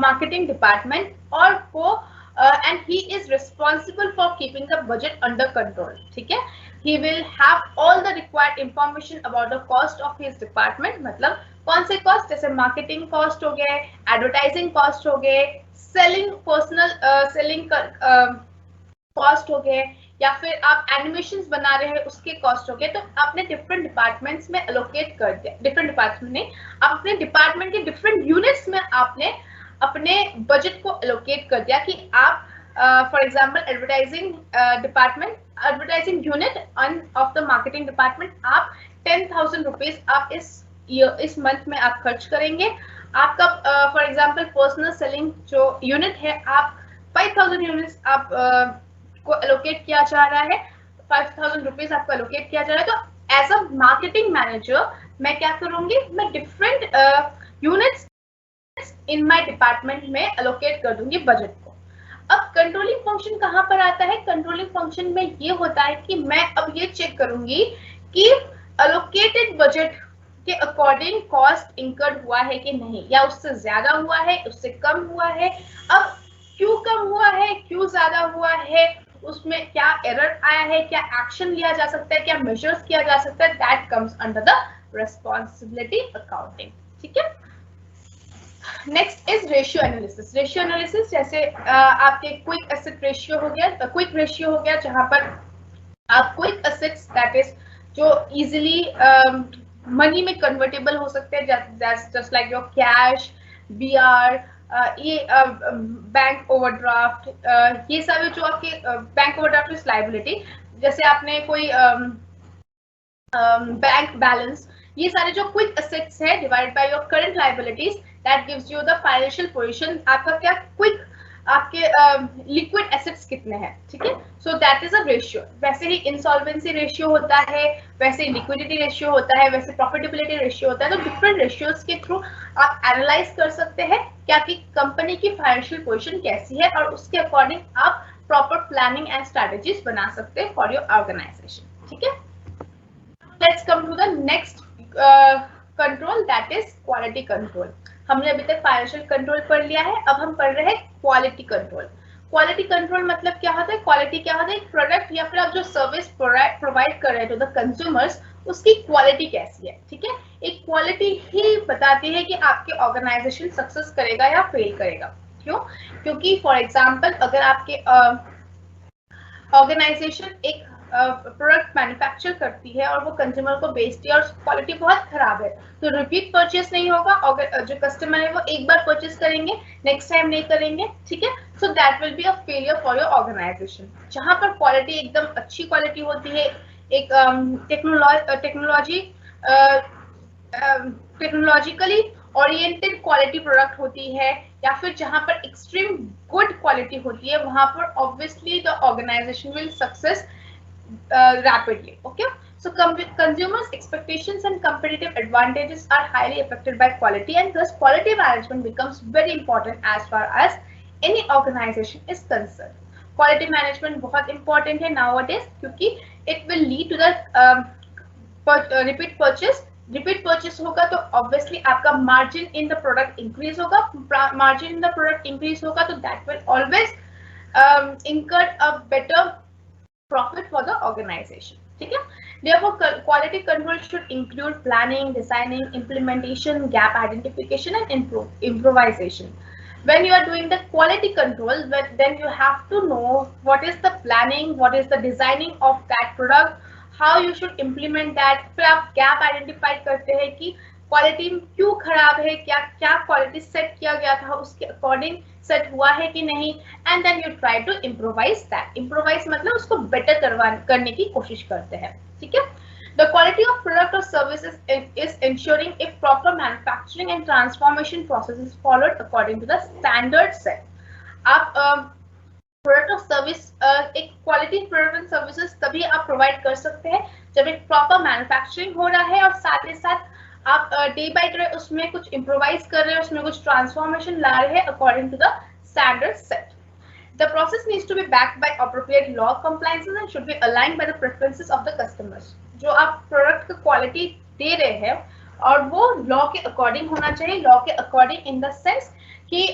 marketing department, और वो and he is responsible for keeping the budget under control, ठीक है? He will have all the required information about the cost of his department, मतलब कौन से कॉस्ट, जैसे मार्केटिंग कॉस्ट हो गए, एडवर्टाइजिंग कॉस्ट हो गए, सेलिंग पर्सनल सेलिंग कॉस्ट हो गए, या फिर आप एनिमेशंस बना रहे हैं उसके कॉस्ट हो गए। तो आपने डिफरेंट डिपार्टमेंट्स में एलोकेट कर दिया, डिफरेंट डिपार्टमेंट ने अपने डिपार्टमेंट के डिफरेंट यूनिट्स में आपने अपने बजट को एलोकेट कर दिया कि आप for example advertising department, advertising unit of the marketing department, आप 10,000 रुपीज आप इस मंथ में आप खर्च करेंगे। आपका फॉर एग्जांपल पर्सनल सेलिंग जो यूनिट है, आप 5,000 यूनिट्स आप को एलोकेट किया जा रहा है, 5,000 रुपीज आपको एलोकेट किया जा रहा है। तो एज अ मार्केटिंग मैनेजर मैं क्या करूंगी, मैं different units in my department में एलोकेट कर दूंगी बजट को। अब कंट्रोलिंग फंक्शन कहां पर आता है? कंट्रोलिंग फंक्शन में ये होता है कि मैं अब ये चेक करूंगी कि एलोकेटेड बजट के अकॉर्डिंग कॉस्ट इंकर्ड हुआ है कि नहीं, या उससे ज्यादा हुआ है, उससे कम हुआ है। अब क्यों कम हुआ है, क्यों ज्यादा हुआ है, उसमें क्या एरर आया है, क्या एक्शन लिया जा सकता है, क्या मेजर्स किया जा सकता है, that comes under the responsibility accounting, ठीक है? Next is ratio analysis. Ratio analysis जैसे आपके क्विक एसेट रेशियो हो गया, क्विक रेशियो हो गया, जहां पर आप क्विक एसेट्स दैट इज जो इजीली मनी में कन्वर्टेबल हो सकते हैं, just like your cash, BR, ये बैंक ओवरड्राफ्ट, ये सारे जो आपके बैंक ओवरड्राफ्ट इज लायबिलिटी, जैसे आपने कोई बैंक बैलेंस, ये सारे जो क्विक एसेट्स है divide by your current liabilities, that gives you the financial position, आपका क्या क्विक आपके लिक्विड एसेट्स कितने हैं, ठीक है। So that is a ratio. वैसे ही इंसॉल्वेंसी रेशियो होता है, वैसे ही लिक्विडिटी रेशियो होता है, वैसे प्रॉफिटेबिलिटी रेशियो होता है। तो डिफरेंट रेशियोज के थ्रू आप एनालाइज कर सकते हैं कि आपकी कंपनी की फाइनेंशियल पोजीशन कैसी है, और उसके अकॉर्डिंग आप प्रॉपर प्लानिंग एंड स्ट्रेटजीज बना सकते हैं फॉर योर ऑर्गेनाइजेशन, ठीक है। Let's come to the next control, that is quality control. हमने अभी तक फाइनेंशियल कंट्रोल पढ़ लिया है, अब हम पढ़ रहे हैं क्वालिटी कंट्रोल। क्वालिटी कंट्रोल मतलब क्या होता है? क्वालिटी क्या होता है? एक प्रोडक्ट या फिर आप जो सर्विस प्रोवाइड कर रहे हैं टू द कंज्यूमर्स, उसकी क्वालिटी कैसी है, ठीक है। एक क्वालिटी ही बताती है कि आपके ऑर्गेनाइजेशन सक्सेस करेगा या फेल करेगा। क्यों? क्योंकि फॉर एग्जाम्पल अगर आपके ऑर्गेनाइजेशन एक प्रोडक्ट मैन्युफैक्चर करती है और वो कंज्यूमर को बेचती है और क्वालिटी बहुत खराब है, तो रिपीट परचेस नहीं होगा, और जो कस्टमर है वो एक बार परचेस करेंगे, नेक्स्ट टाइम नहीं करेंगे, ठीक है। So that will be a failure for your organization. जहां पर क्वालिटी एकदम अच्छी क्वालिटी होती है, एक टेक्नोलॉजिकली ओरिएंटेड क्वालिटी प्रोडक्ट होती है, या फिर जहां पर एक्सट्रीम गुड क्वालिटी होती है, वहां पर obviously the organization will success rapidly. Okay, so consumers expectations and competitive advantages are highly affected by quality, and thus quality management becomes very important as far as any organization is concerned. Quality management बहुत important है nowadays, क्योंकि it will lead to the repeat purchase. Repeat purchase होगा तो ऑब्वियसली आपका margin in the product increase होगा, margin in the product increase होगा तो that will always incur a better profit for the organization, ठीक है। Therefore, quality control should include planning, designing, implementation, gap identification, and improvisation. When you are doing the quality control, then you have to know what is the planning, what is the designing of that product, how you should implement that. फिर आप gap identify करते हैं कि क्वालिटी क्यों खराब है, क्या क्या क्वालिटी सेट किया गया था उसके अकॉर्डिंग सेट हुआ है कि नहीं, and then you try to improvise that. Improvise मतलब उसको बेटर करने की कोशिश करते हैं, ठीक है। The quality of product or services is ensuring if proper manufacturing and transformation process is followed according to the standard set. आप प्रोडक्ट और सर्विस, एक क्वालिटी प्रोडक्ट एंड सर्विसेज तभी आप प्रोवाइड कर सकते हैं जब एक प्रॉपर मैन्युफैक्चरिंग हो रहा है और साथ ही साथ आप डे बाय डे उसमें कुछ इम्प्रोवाइज कर रहे हैं, उसमें कुछ ट्रांसफॉर्मेशन ला रहे हैं according to the standard set. The process needs to be backed by appropriate law compliances and should be aligned by the preferences of the customers. जो आप प्रोडक्ट की क्वालिटी दे रहे हैं और वो लॉ के अकॉर्डिंग होना चाहिए। लॉ के अकॉर्डिंग इन द सेंस कि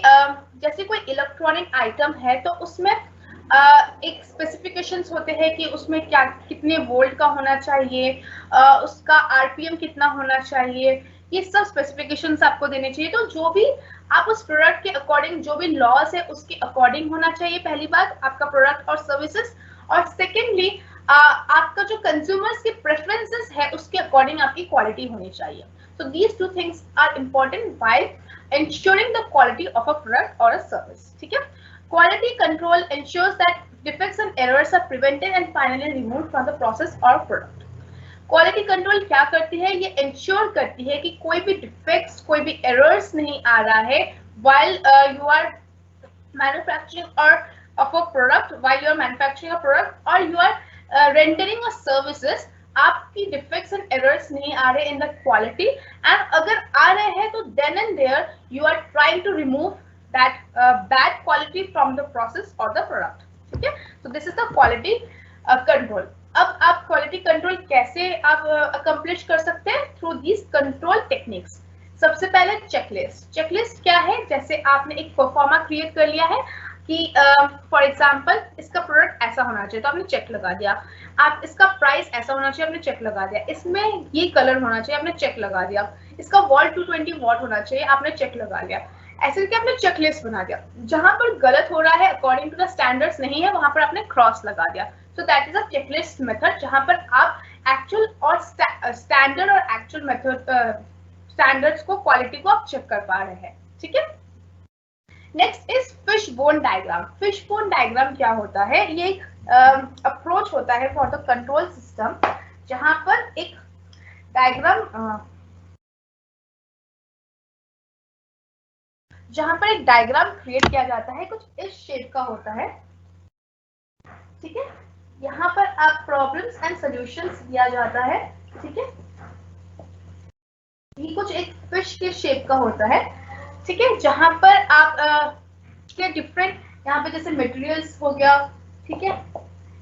जैसे कोई इलेक्ट्रॉनिक आइटम है तो उसमें एक स्पेसिफिकेशंस होते हैं कि उसमें क्या कितने वोल्ट का होना चाहिए, उसका आरपीएम कितना होना चाहिए, ये सब स्पेसिफिकेशंस आपको देने चाहिए। तो जो भी आप उस प्रोडक्ट के अकॉर्डिंग जो भी लॉस है उसके अकॉर्डिंग होना चाहिए, पहली बात आपका प्रोडक्ट और सर्विसेज, और सेकेंडली आपका जो कंज्यूमर्स के प्रेफरेंसेस है उसके अकॉर्डिंग आपकी क्वालिटी होनी चाहिए। So these two things are important while ensuring the quality of a product or a service, ठीक है। Quality control ensures that defects and errors are prevented and finally removed from the process or product. Quality control क्या करती है? ये ensure करती है कि कोई भी defects, कोई भी errors नहीं आ रहा है while you are manufacturing or of a product, while you are manufacturing a product or you are rendering a services. आपकी डिफेक्ट्स एंड एरर्स नहीं आ रहे इन द क्वालिटी, एंड अगर आ रहे हैं तो then and there you are trying to remove that bad quality from the process और द प्रोडक्ट, ठीक है। So this is the quality control. अब आप क्वालिटी कंट्रोल कैसे आप अकम्प्लिश कर सकते हैं? Through these control techniques. सबसे पहले चेकलिस्ट। चेकलिस्ट क्या है? जैसे आपने एक परफॉर्मा क्रिएट कर लिया है कि फॉर एग्जाम्पल इसका प्रोडक्ट ऐसा होना चाहिए तो आपने चेक लगा दिया, आप इसका प्राइस ऐसा होना चाहिए आपने चेक लगा दिया, इसमें ये कलर होना चाहिए आपने चेक लगा दिया, इसका वॉट 220 वॉट होना चाहिए आपने चेक लगा लिया। ऐसे करके आपने चेकलिस्ट बना दिया। जहां पर गलत हो रहा है अकॉर्डिंग टू द स्टैंडर्ड्स नहीं है वहां पर आपने क्रॉस लगा दिया। सो that is a checklist method जहां पर आप एक्चुअल और स्टैंडर्ड और एक्चुअल मेथड स्टैंडर्ड्स को, क्वालिटी को आप चेक कर पा रहे हैं, ठीक है। Next is fish bone diagram. Fish bone diagram क्या होता है? ये एक अप्रोच होता है फॉर द कंट्रोल सिस्टम, जहां पर एक डायग्राम क्रिएट किया जाता है, कुछ इस शेप का होता है, ठीक है। यहाँ पर आप प्रॉब्लम्स एंड सॉल्यूशंस दिया जाता है, ठीक है। ये कुछ एक फिश के शेप का होता है, ठीक है, जहां पर आप के डिफरेंट यहाँ पे जैसे मटेरियल्स हो गया, ठीक है,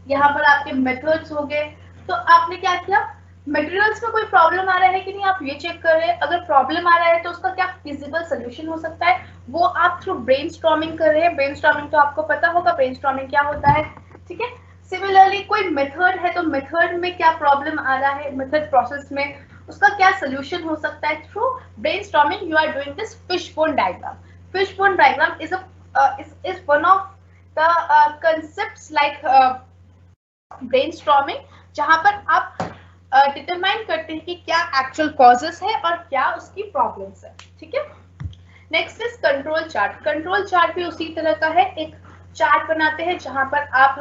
यहाँ पर आपके मेथड्स हो गए। तो आपने क्या किया, मटेरियल्स में कोई प्रॉब्लम आ रहा है कि नहीं, आप ये चेक कर रहे हैं। अगर प्रॉब्लम आ रहा है तो उसका क्या फिजिबल सोल्यूशन हो सकता है, वो आप थ्रू ब्रेनस्टॉर्मिंग कर रहे हैं। ब्रेनस्टॉर्मिंग तो आपको पता होगा ब्रेनस्टॉर्मिंग क्या होता है, ठीक है। सिमिलरली कोई मेथड है तो मेथड में क्या प्रॉब्लम आ रहा है, मेथड प्रोसेस में उसका क्या सोल्यूशन हो सकता है। Through brainstorming you are doing this fishbone diagram. Fishbone diagram is one of the concepts like brainstorming, जहां पर आप डिटरमाइन करते हैं कि क्या एक्चुअल कॉजेस है और क्या उसकी प्रॉब्लम्स है, ठीक है। Next is control chart. Control chart भी उसी तरह का है, एक चार्ट बनाते हैं जहां पर आप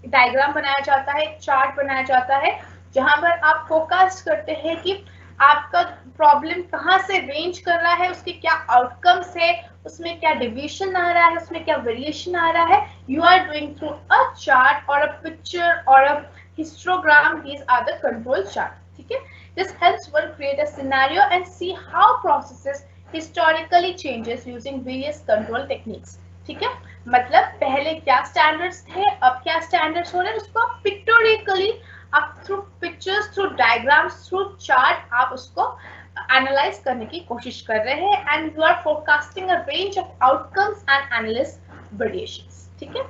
डायग्राम बनाया जाता है, एक चार्ट बनाया जाता है, जहां पर आप फोकस करते हैं कि आपका प्रॉब्लम कहाँ से रेंज कर रहा है, उसके क्या आउटकम्स है, उसमें क्या डिविएशन आ रहा है, उसमें क्या वेरिएशन आ रहा है। You are doing through a chart और अ पिक्चर और a histogram, these are the control chart, ठीक है। This helps one create a scenario and see how processes historically changes using various control techniques, ठीक है। मतलब पहले क्या स्टैंडर्ड्स थे, अब क्या स्टैंडर्ड्स हो रहे हैं, उसको आप पिक्टोरिकली, आप through pictures, through diagrams, through chart आप उसको एनालाइज करने की कोशिश कर रहे हैं, and you are forecasting a range of outcomes and analyse variations, ठीक है।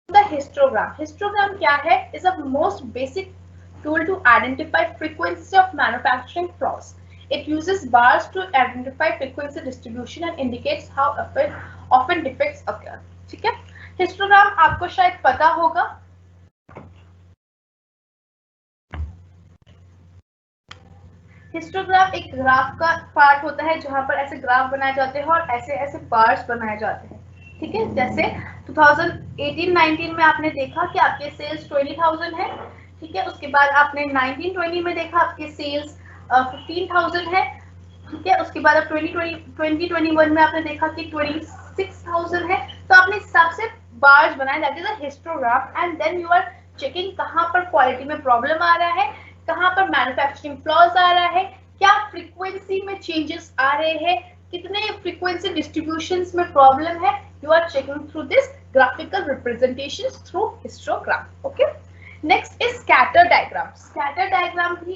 The histogram. हिस्टोग्राम क्या है? Is a most basic tool to identify frequency of manufacturing flaws. It uses bars to identify frequency distribution and indicates how often defects occur. ठीक है, हिस्टोग्राम आपको शायद पता होगा। हिस्टोग्राफ एक ग्राफ का पार्ट होता है जहां पर ऐसे ग्राफ बनाए जाते हैं और ऐसे ऐसे बार्स बनाए जाते हैं, ठीक है। जैसे 2018-19 में आपने देखा कि आपके सेल्स 20,000 है, ठीक है। उसके बाद आपने 1920 में देखा आपके सेल्स 15,000 है, ठीक है। उसके बाद अब 2021 में आपने देखा कि 26,000 है। तो आपने इस हिसाब से बार्स बनाए जाते हैं histograph, and then you are checking कहाँ पर क्वालिटी में प्रॉब्लम आ रहा है, कहाँ पर मैन्युफैक्चरिंग फ्लॉज आ रहा है, क्या फ्रीक्वेंसी में चेंजेस आ रहे हैं, कितने फ्रीक्वेंसी डिस्ट्रीब्यूशंस में प्रॉब्लम है। You are checking through this graphical representations through histogram, okay. Next is scatter diagram. Scatter diagram भी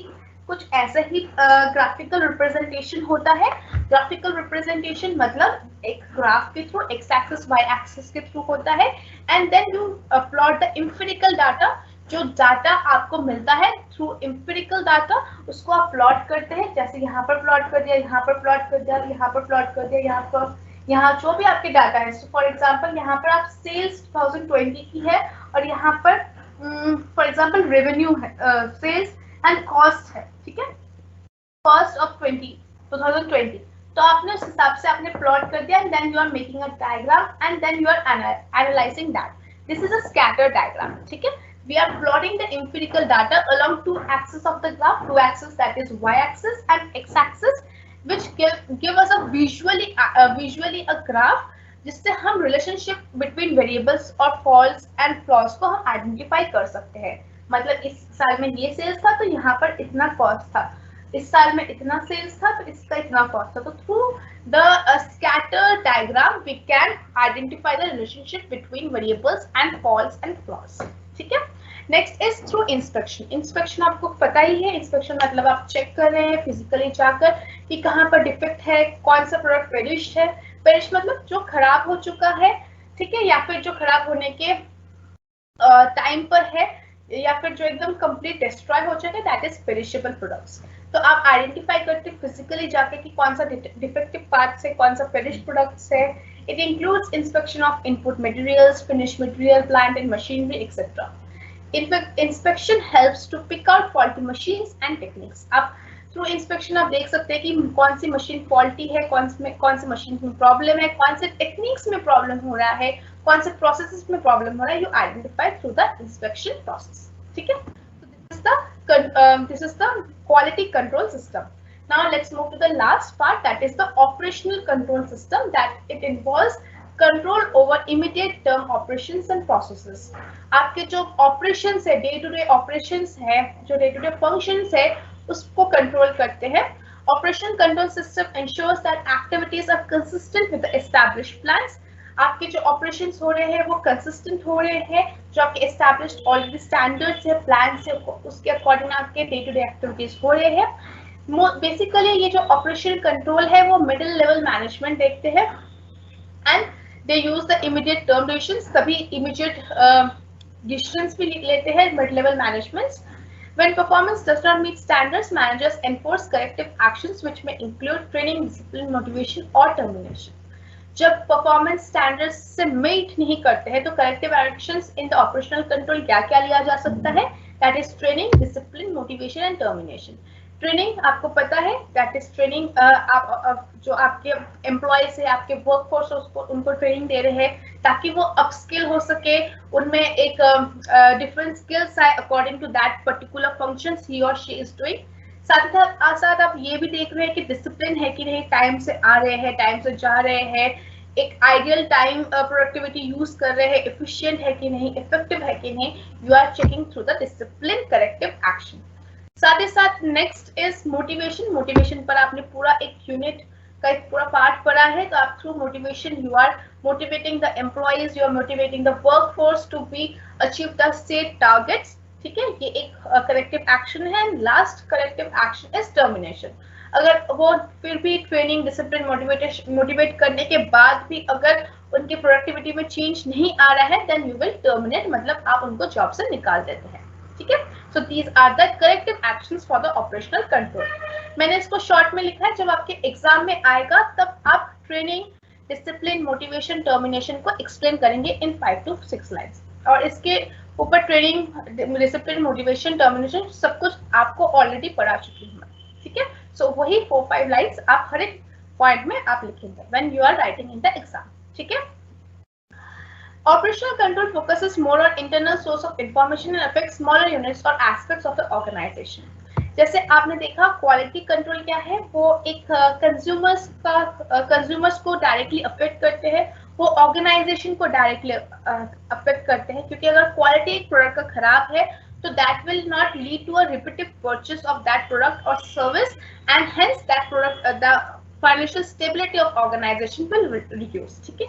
कुछ ऐसा ही ग्राफिकल रिप्रेजेंटेशन होता है। ग्राफिकल रिप्रेजेंटेशन मतलब एक ग्राफ के through, X axis Y axis के थ्रू होता है, and then you plot the empirical data. जो डाटा आपको मिलता है थ्रू एम्पिरिकल डाटा, उसको आप प्लॉट करते हैं। जैसे यहाँ पर प्लॉट कर दिया, यहाँ पर प्लॉट कर दिया, यहाँ पर प्लॉट कर दिया, यहाँ पर, यहाँ जो भी आपके डाटा है। फॉर एग्जाम्पल यहाँ पर आप सेल्स 2020 की है और यहाँ पर फॉर एग्जाम्पल रेवेन्यू है, सेल्स एंड कॉस्ट है, ठीक है, कॉस्ट ऑफ 2020। तो आपने उस हिसाब से आपने प्लॉट कर दिया, and then you are making a diagram and then you are analysing that. This is a scatter diagram, ठीक है। We are plotting the empirical data along two axes of the graph, two axes, that is y-axis and x-axis, which give us a visually a graph जिससे हम रिलेशनशिप बिटवीन वेरिएबल्स और फॉल्स एंड फ्लॉज को हम आइडेंटिफाई कर सकते हैं। मतलब इस साल में ये सेल्स था तो यहाँ पर इतना कॉस्ट था, इस साल में इतना सेल्स था तो इसका इतना कॉस्ट था। तो through the scatter diagram we can identify the relationship between variables and faults and flaws, ठीक है। Next is through inspection. Inspection आपको पता ही है, इंस्पेक्शन मतलब आप चेक कर रहे हैं फिजिकली जाकर कि कहाँ पर डिफेक्ट है, कौन सा प्रोडक्ट पेरिश है। पेरिश मतलब जो खराब हो चुका है, ठीक है, या फिर जो खराब होने के टाइम पर है, या फिर जो एकदम कंप्लीट डिस्ट्रॉय हो चुका है, दैट इज पेरिशेबल प्रोडक्ट्स। तो आप आइडेंटिफाई करते फिजिकली जाके कि कौन सा डिफेक्टिव पार्ट्स है, कौन सा पेरिश प्रोडक्ट्स है। It includes inspection of input materials, finish material, plant and machinery etcetera. In fact, inspection helps to pick out faulty machines and techniques. आप थ्रू इंस्पेक्शन आप देख सकते हैं कि कौन सी मशीन फॉल्टी है, कौन सी मशीन में प्रॉब्लम है, कौन से टेक्निक्स में प्रॉब्लम हो रहा है, कौन से प्रोसेसेस में प्रॉब्लम हो रहा है, you identify through the inspection process. ठीक है, this is the quality control system. Now let's move to the last part, that is the operational control system, that it involves control over immediate term operations and processes. आपके जो operations है, day to day operations है, जो day to day functions है, उसको control करते हैं। Operational control system ensures that activities are consistent with the established plans. आपके जो ऑपरेशंस हो रहे हैं वो कंसिस्टेंट हो रहे हैं, जो आपके एस्टैब्लिश्ड ऑलरेडी स्टैंडर्ड्स है, प्लान से, उसके अकॉर्डिंग आपके डे टू डे एक्टिविटीज हो रहे हैं। बेसिकली ये जो ऑपरेशन कंट्रोल है वो मिडिल लेवल मैनेजमेंट देखते हैं, and they use the immediate term decisions, कभी इमीडिएट डिसीजंस भी लेते हैं mid level managements. When performance does not meet standards, managers enforce corrective actions which may include training, discipline, motivation or termination. जब परफॉर्मेंस स्टैंडर्ड्स से मीट नहीं करते हैं तो corrective actions in the operational control क्या क्या लिया जा सकता है, that is training, discipline, motivation and termination. Training आपको पता है, दैट इज ट्रेनिंग, आप जो आपके एम्प्लॉयज है, आपके वर्क फोर्स उसको उनको ट्रेनिंग दे रहे हैं ताकि वो अपस्किल हो सके, उनमें एक डिफरेंट स्किल्स आए according to that particular functions ही और शी इज डूइंग। साथ आप ये भी देख रहे हैं कि डिसिप्लिन है कि नहीं, टाइम से आ रहे हैं, टाइम से जा रहे हैं, एक आइडियल टाइम प्रोडक्टिविटी यूज कर रहे हैं, एफिशिएंट है कि नहीं, इफेक्टिव है कि नहीं, you are checking through the discipline corrective action. साथ ही साथ नेक्स्ट इज मोटिवेशन। मोटिवेशन पर आपने पूरा एक यूनिट का एक पूरा पार्ट पढ़ा है, तो आप through motivation you are motivating the employees, you are motivating the workforce to be achieve the set targets. ठीक है, ये एक करेक्टिव एक्शन है। Last corrective action is termination. अगर वो फिर भी ट्रेनिंग, डिसिप्लिन, मोटिवेट करने के बाद भी अगर उनकी प्रोडक्टिविटी में चेंज नहीं आ रहा है, देन यू विल टर्मिनेट, मतलब आप उनको जॉब से निकाल देते हैं। ठीक है, so these are the corrective actions for the operational control. मैंने इसको शॉर्ट में लिखा है, जब आपके एग्जाम में आएगा तब आप ट्रेनिंग, डिसिप्लिन, मोटिवेशन, टर्मिनेशन को एक्सप्लेन करेंगे इन 5 to 6 लाइन्स, और इसके ऊपर ट्रेनिंग, डिसिप्लिन, मोटिवेशन, टर्मिनेशन सब कुछ आपको ऑलरेडी पढ़ा चुकी हूँ। ठीक है, सो वही 4-5 लाइन्स आप हर एक पॉइंट में आप लिखेंगे when you are writing in the exam. ठीक है, operational control focuses more on internal source of information and affects smaller units और एस्पेक्ट्स ऑफ द ऑर्गेनाइजेशन। जैसे आपने देखा क्वालिटी कंट्रोल क्या है, वो एक कंज्यूमर्स को डायरेक्टली अफेक्ट करते हैं, वो ऑर्गेनाइजेशन को डायरेक्टली अफेक्ट करते हैं, क्योंकि अगर क्वालिटी एक प्रोडक्ट का खराब है तो that will not lead to a repeated purchase of that product और service, and hence that product the financial stability of organization will reduce. ठीक है,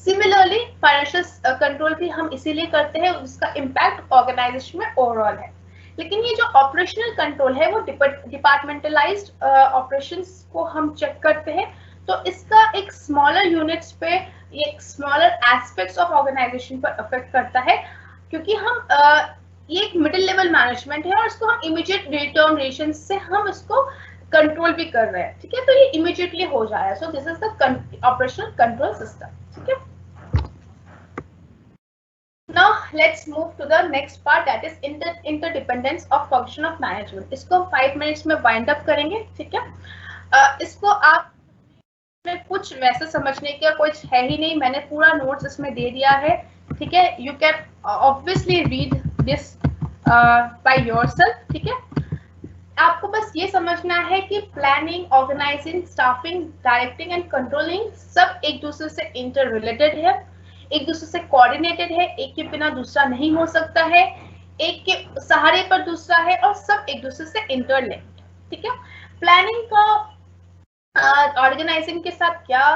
सिमिलरली फाइनेंशियल कंट्रोल भी हम इसीलिए करते हैं, उसका इम्पैक्ट ऑर्गेनाइजेशन में ओवरऑल है। लेकिन ये जो ऑपरेशनल कंट्रोल है वो डिपार्टमेंटलाइज्ड ऑपरेशंस को हम चेक करते हैं, तो इसका एक स्मॉलर यूनिट्स पे, एक स्मॉलर एस्पेक्ट्स ऑफ ऑर्गेनाइजेशन पर अफेक्ट करता है, क्योंकि हम ये एक मिडिल लेवल मैनेजमेंट है और इसको हम इमीडिएट डिटर्मिनेशन से हम इसको कंट्रोल भी कर रहे हैं। ठीक है, तो ये इमीडिएटली हो जाएगा। सो this is the operational control system. ठीक है, now let's move to the next part, that is interdependence of function of management. इसको 5 मिनट्स में वाइंड अप करेंगे। ठीक है, इसको आप में कुछ वैसे समझने का कुछ है ही नहीं, मैंने पूरा नोट्स इसमें दे दिया है। ठीक है, you can obviously read this by yourself. ठीक है, आपको बस ये समझना है कि planning, organising, staffing, directing and controlling सब एक दूसरे से इंटर रिलेटेड है, एक दूसरे से कोऑर्डिनेटेड है, एक के बिना दूसरा नहीं हो सकता है, एक के सहारे पर दूसरा है, और सब एक दूसरे से इंटरलिंक्ड। ठीक है, प्लानिंग का ऑर्गेनाइजिंग के साथ क्या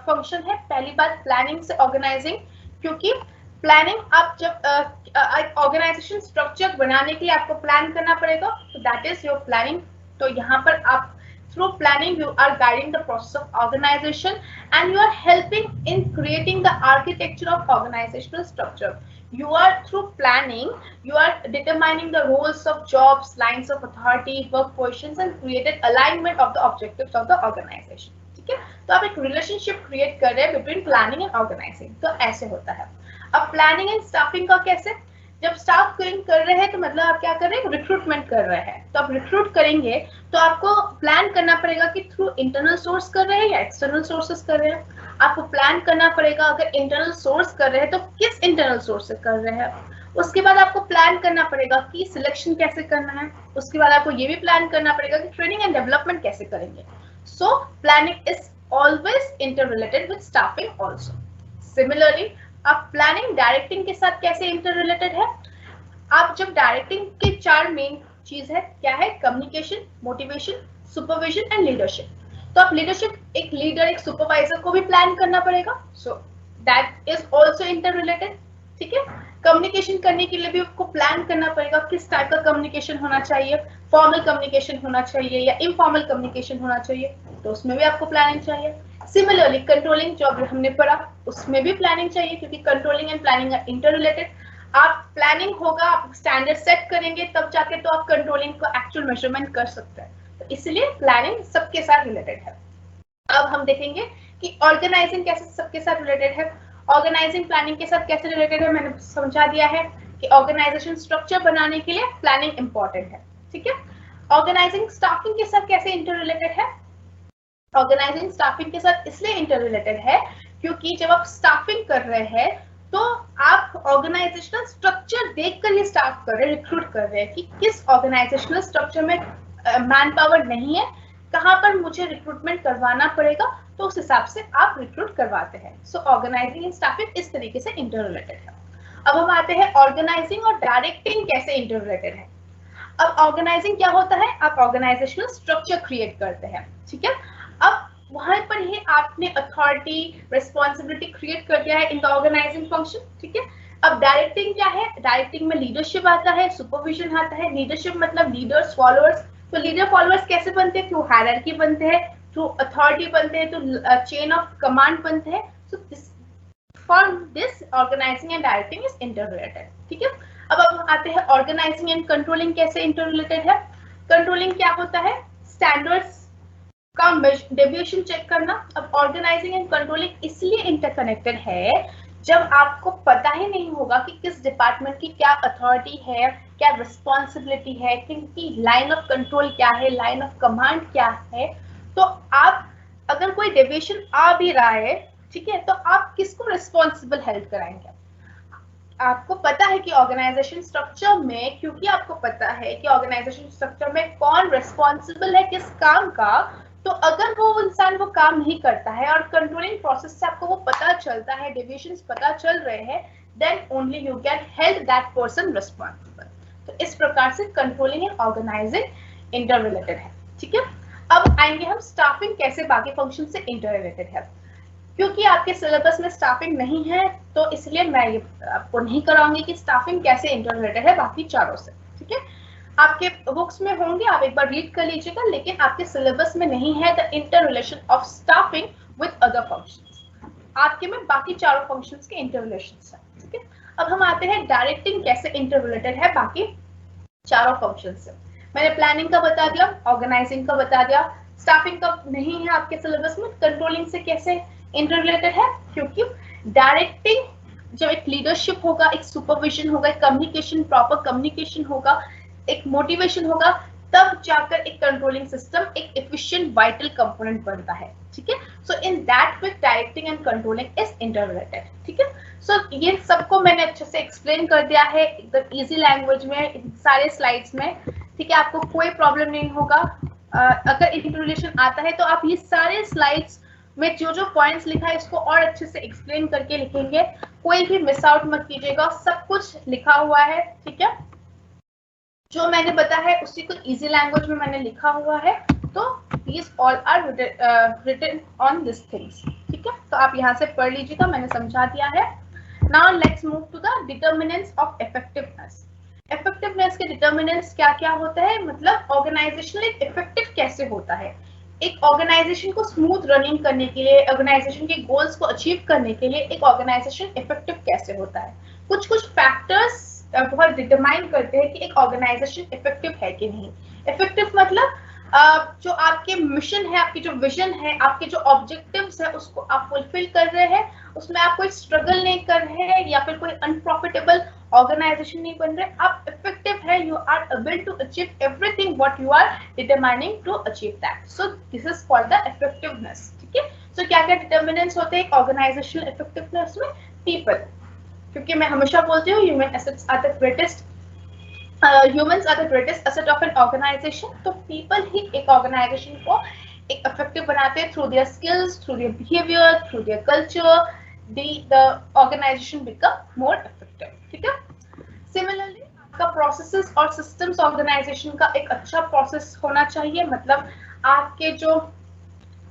फंक्शन है? पहली बात, प्लानिंग से ऑर्गेनाइजिंग, क्योंकि प्लानिंग आप जब ऑर्गेनाइजेशन स्ट्रक्चर बनाने के लिए आपको प्लान करना पड़ेगा, तो दैट इज योर प्लानिंग। तो यहाँ पर आप through planning you are guiding the process of organization and you are helping in creating the architecture of organizational structure. You are through planning you are determining the roles of jobs, lines of authority, work positions and created alignment of the objectives of the organization. ठीक है, तो आप एक रिलेशनशिप क्रिएट कर रहे हैं बिटवीन प्लानिंग एंड ऑर्गेनाइजिंग। तो ऐसे होता है। अब प्लानिंग एंड स्टाफिंग का कैसे? जब स्टाफ करिंग कर रहे हैं तो मतलब आप क्या कर रहे हैं, रिक्रूटमेंट कर रहे हैं। तो आप रिक्रूट करेंगे तो आपको प्लान करना पड़ेगा कि थ्रू इंटरनल सोर्स कर रहे हैं या एक्सटर्नल सोर्सेस कर रहे हैं। आपको प्लान करना पड़ेगा, अगर इंटरनल सोर्स कर रहे हैं तो किस इंटरनल सोर्स से कर रहे हैं। उसके बाद आपको प्लान करना पड़ेगा कि सिलेक्शन कैसे करना है। उसके बाद आपको ये भी प्लान करना पड़ेगा कि ट्रेनिंग एंड डेवलपमेंट कैसे करेंगे। So planning is always inter related with staffing also. Similarly आप प्लानिंग डायरेक्टिंग के साथ कैसे इंटर रिलेटेड है। आप जब डायरेक्टिंग के 4 मेन चीज है, क्या है, communication, motivation, supervision and leadership. तो आप लीडरशिप, एक लीडर, एक सुपरवाइजर को भी प्लान करना पड़ेगा। सो that is also inter related. ठीक है, कम्युनिकेशन करने के लिए भी आपको प्लान करना पड़ेगा किस टाइप का कम्युनिकेशन होना चाहिए, फॉर्मल कम्युनिकेशन होना चाहिए या इनफॉर्मल कम्युनिकेशन होना चाहिए, तो उसमें भी आपको प्लानिंग चाहिए। सिमिलरली कंट्रोलिंग जो हमने पढ़ा उसमें भी प्लानिंग चाहिए, क्योंकि controlling and planning are interrelated. आप प्लानिंग होगा, आप स्टैंडर्ड सेट करेंगे तब जाके तो आप कंट्रोलिंग को एक्चुअल मेजरमेंट कर सकते हैं। तो इसलिए प्लानिंग सबके साथ रिलेटेड है। अब हम देखेंगे कि ऑर्गेनाइजिंग कैसे सबके साथ रिलेटेड है। ऑर्गेनाइजिंग प्लानिंग के साथ कैसे रिलेटेड है, मैंने समझा दिया है कि ऑर्गेनाइजेशन स्ट्रक्चर बनाने के लिए प्लानिंग इंपॉर्टेंट है। ठीक है, ऑर्गेनाइजिंग स्टाफिंग के साथ कैसे इंटर रिलेटेड है। ऑर्गेनाइजिंग स्टाफिंग के साथ इसलिए इंटर रिलेटेड है क्योंकि जब आप स्टाफिंग कर रहे हैं तो आप ऑर्गेनाइजेशनल स्ट्रक्चर देखकर ये स्टाफ कर रहे हैं, रिक्रूट कर रहे हैं कि किस ऑर्गेनाइजेशनल स्ट्रक्चर में मैन पावर नहीं है, कहां पर मुझे रिक्रूटमेंट करवाना पड़ेगा, तो उस हिसाब से आप रिक्रूट करवाते हैं। सो ऑर्गेनाइजिंग एंड स्टाफिंग इस तरीके से इंटर रिलेटेड है। अब हम आते हैं ऑर्गेनाइजिंग और डायरेक्टिंग कैसे इंटर रिलेटेड है। अब ऑर्गेनाइजिंग क्या होता है, आप ऑर्गेनाइजेशनल स्ट्रक्चर क्रिएट करते हैं। ठीक है, अब वहां पर ही आपने अथॉरिटी, रिस्पॉन्सिबिलिटी क्रिएट कर दिया है इन द ऑर्गेनाइजिंग फंक्शन। ठीक है, अब डायरेक्टिंग क्या है, डायरेक्टिंग में लीडरशिप आता है, सुपरविजन आता है। लीडरशिप मतलब लीडर्स फॉलोअर्स। तो लीडर फॉलोअर्स कैसे बनते हैं, थ्रू हायरार्की बनते हैं, थ्रू अथॉरिटी बनते हैं, थ्रू चेन ऑफ कमांड बनते हैं। So for this organising and directing is interrelated. ठीक है, अब हम आते हैं ऑर्गेनाइजिंग एंड कंट्रोलिंग कैसे इंटर रिलेटेड है। कंट्रोलिंग क्या होता है, स्टैंडर्ड्स का डेविएशन चेक करना। अब ऑर्गेनाइजिंग एंड कंट्रोलिंग इसलिए इंटरकनेक्टेड है जब आपको पता ही नहीं होगा कि किस डिपार्टमेंट की क्या अथॉरिटी है, क्या रिस्पॉन्सिबिलिटी है, किनकी लाइन ऑफ कंट्रोल क्या है, लाइन ऑफ कमांड क्या है, तो आप अगर कोई डेविएशन आ भी रहा है, ठीक है, तो आप किसको रिस्पॉन्सिबल हेल्ड कराएंगे। आपको पता है कि ऑर्गेनाइजेशन स्ट्रक्चर में, क्योंकि आपको पता है कि ऑर्गेनाइजेशन स्ट्रक्चर में कौन रिस्पॉन्सिबल है किस काम का, तो अगर वो इंसान वो काम नहीं करता है और कंट्रोलिंग प्रोसेस से आपको वो पता चलता है, डेविएशंस पता चल रहे हैं, then only you can held that person responsible. तो इस प्रकार से controlling and organising interrelated है। ठीक है, अब आएंगे हम स्टाफिंग कैसे बाकी फंक्शन से इंटर रिलेटेड है। क्योंकि आपके सिलेबस में स्टाफिंग नहीं है तो इसलिए मैं ये आपको नहीं कराऊंगी कि स्टाफिंग कैसे इंटर रिलेटेड है बाकी चारों से। ठीक है, आपके बुक्स में होंगे, आप एक बार रीड कर लीजिएगा, लेकिन आपके सिलेबस में नहीं है the inter relation of staffing with other functions. आपके में बाकी चारों फंक्शंस के इंटर रिलेशंस हैं। ठीक है, अब हम आते हैं डायरेक्टिंग कैसे इंटर रिलेटेड है बाकी चारों फंक्शंस से। मैंने प्लानिंग का बता दिया, ऑर्गेनाइजिंग का बता दिया, स्टाफिंग का नहीं है आपके सिलेबस में। कंट्रोलिंग से कैसे इंटर रिलेटेड है, क्योंकि डायरेक्टिंग जब एक लीडरशिप होगा, एक सुपरविजन होगा, एक कम्युनिकेशन, प्रॉपर कम्युनिकेशन होगा, एक मोटिवेशन होगा, तब जाकर एक कंट्रोलिंग सिस्टम एक एफिशिएंट वाइटल कंपोनेंट बनता है। ठीक है, so in that way directing and controlling is interrelated. ठीक है, सो ये सबको मैंने अच्छे से एक्सप्लेन कर दिया है एकदम इजी लैंग्वेज में सारे स्लाइड्स में। ठीक है, आपको कोई प्रॉब्लम नहीं होगा। अगर इंटर रिलेशन आता है तो आप ये सारे स्लाइड्स में जो जो पॉइंट्स लिखा है इसको और अच्छे से एक्सप्लेन करके लिखेंगे, कोई भी मिस आउट मत कीजिएगा, सब कुछ लिखा हुआ है। ठीक है, जो मैंने बताया है उसी को इजी लैंग्वेज में मैंने लिखा हुआ है, तो these all are written on these things। ठीक है, तो आप यहाँ से पढ़ लीजिएगा, मैंने समझा दिया है। Now let's move to the determinants of effectiveness। Effectiveness के डिटर्मिनेंट्स क्या क्या होते हैं, मतलब ऑर्गेनाइजेशनल इफेक्टिव कैसे होता है। एक ऑर्गेनाइजेशन को स्मूथ रनिंग करने के लिए, ऑर्गेनाइजेशन के गोल्स को अचीव करने के लिए एक ऑर्गेनाइजेशन इफेक्टिव कैसे होता है। कुछ कुछ फैक्टर्स बहुत डिटरमाइन करते हैं कि एक ऑर्गेनाइजेशन इफेक्टिव है कि नहीं। इफेक्टिव मतलब जो आपके मिशन है, आपकी जो विजन है, आपके जो ऑब्जेक्टिव्स है उसको आप फुलफिल कर रहे हैं, उसमें आप कोई स्ट्रगल नहीं कर रहे हैं या फिर कोई अनप्रॉफिटेबल ऑर्गेनाइजेशन नहीं बन रहे, आप इफेक्टिव है, you are able to achieve everything what you are determining to achieve that. So this is called the effectiveness. ठीक है. सो क्या क्या डिटर्मिनेंट्स होते हैं ऑर्गेनाइजेशनल इफेक्टिवनेस में? पीपल, क्योंकि मैं हमेशा बोलती हूँ human assets are the greatest humans are the greatest asset of an organization. तो people ही एक organization को एक effective बनाते हैं through their skills, through their behavior, through their culture. The organization become more effective. ठीक है. Similarly, आपका processes और systems organization का एक अच्छा process होना चाहिए. मतलब आपके जो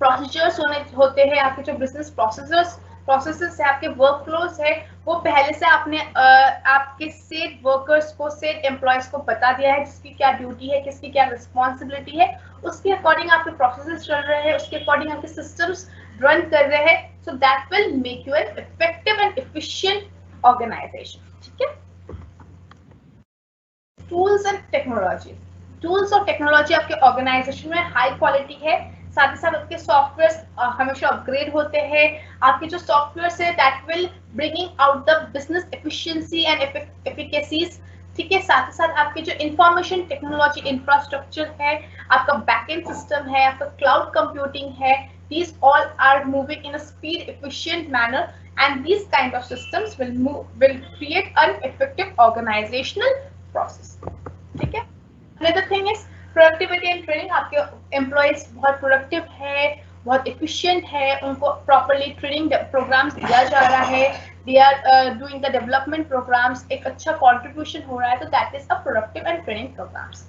procedures होते हैं, आपके जो business processes है, आपके workflows है, वो पहले से आपने आपके सेट वर्कर्स को, सेट एम्प्लॉयज को बता दिया है जिसकी क्या ड्यूटी है, किसकी क्या रिस्पॉन्सिबिलिटी है, उसके अकॉर्डिंग आपके प्रोसेसेस चल रहे हैं, उसके अकॉर्डिंग आपके सिस्टम्स रन कर रहे हैं. So that will make you an effective and efficient organisation. ठीक है. Tools and technology. टूल्स और टेक्नोलॉजी आपके ऑर्गेनाइजेशन में हाई क्वालिटी है. साथ ही साथ आपके सॉफ्टवेयर्स हमेशा अपग्रेड होते हैं. आपके जो सॉफ्टवेयर्स है that will bringing out the business efficiency and efficacies. ठीक है. साथ ही साथ आपके जो इंफॉर्मेशन टेक्नोलॉजी इंफ्रास्ट्रक्चर है, आपका बैकएंड सिस्टम है, आपका क्लाउड कंप्यूटिंग है, these all are moving in a speed efficient manner, and these kind of systems will create an effective organizational process. ठीक है. Another thing is productivity and training. आपके एम्प्लॉयज बहुत प्रोडक्टिव है, बहुत एफिशिएंट है, उनको प्रॉपरली ट्रेनिंग प्रोग्राम्स दिया जा रहा है, they are doing the development programmes, एक अच्छा कंट्रीब्यूशन हो रहा है, तो that is a productive and training programmes.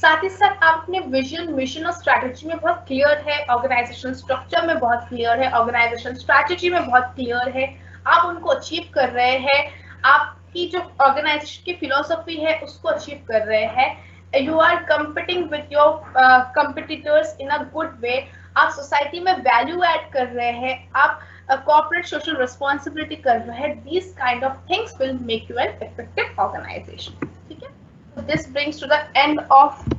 साथ ही साथ आप अपने विजन, मिशन और स्ट्रैटेजी में बहुत क्लियर है, ऑर्गेनाइजेशनल स्ट्रक्चर में बहुत क्लियर है, ऑर्गेनाइजेशनल स्ट्रैटेजी में बहुत क्लियर है, आप उनको अचीव कर रहे हैं, आपकी जो ऑर्गेनाइजेशन की फिलोसफी है उसको अचीव कर रहे हैं. You are competing with your competitors in a good way. आप सोसाइटी में वैल्यू ऐड कर रहे हैं, आप कॉर्पोरेट सोशल रिस्पॉन्सिबिलिटी कर रहे हैं. These kind of things will make you an effective organization. ठीक है. This brings to the end of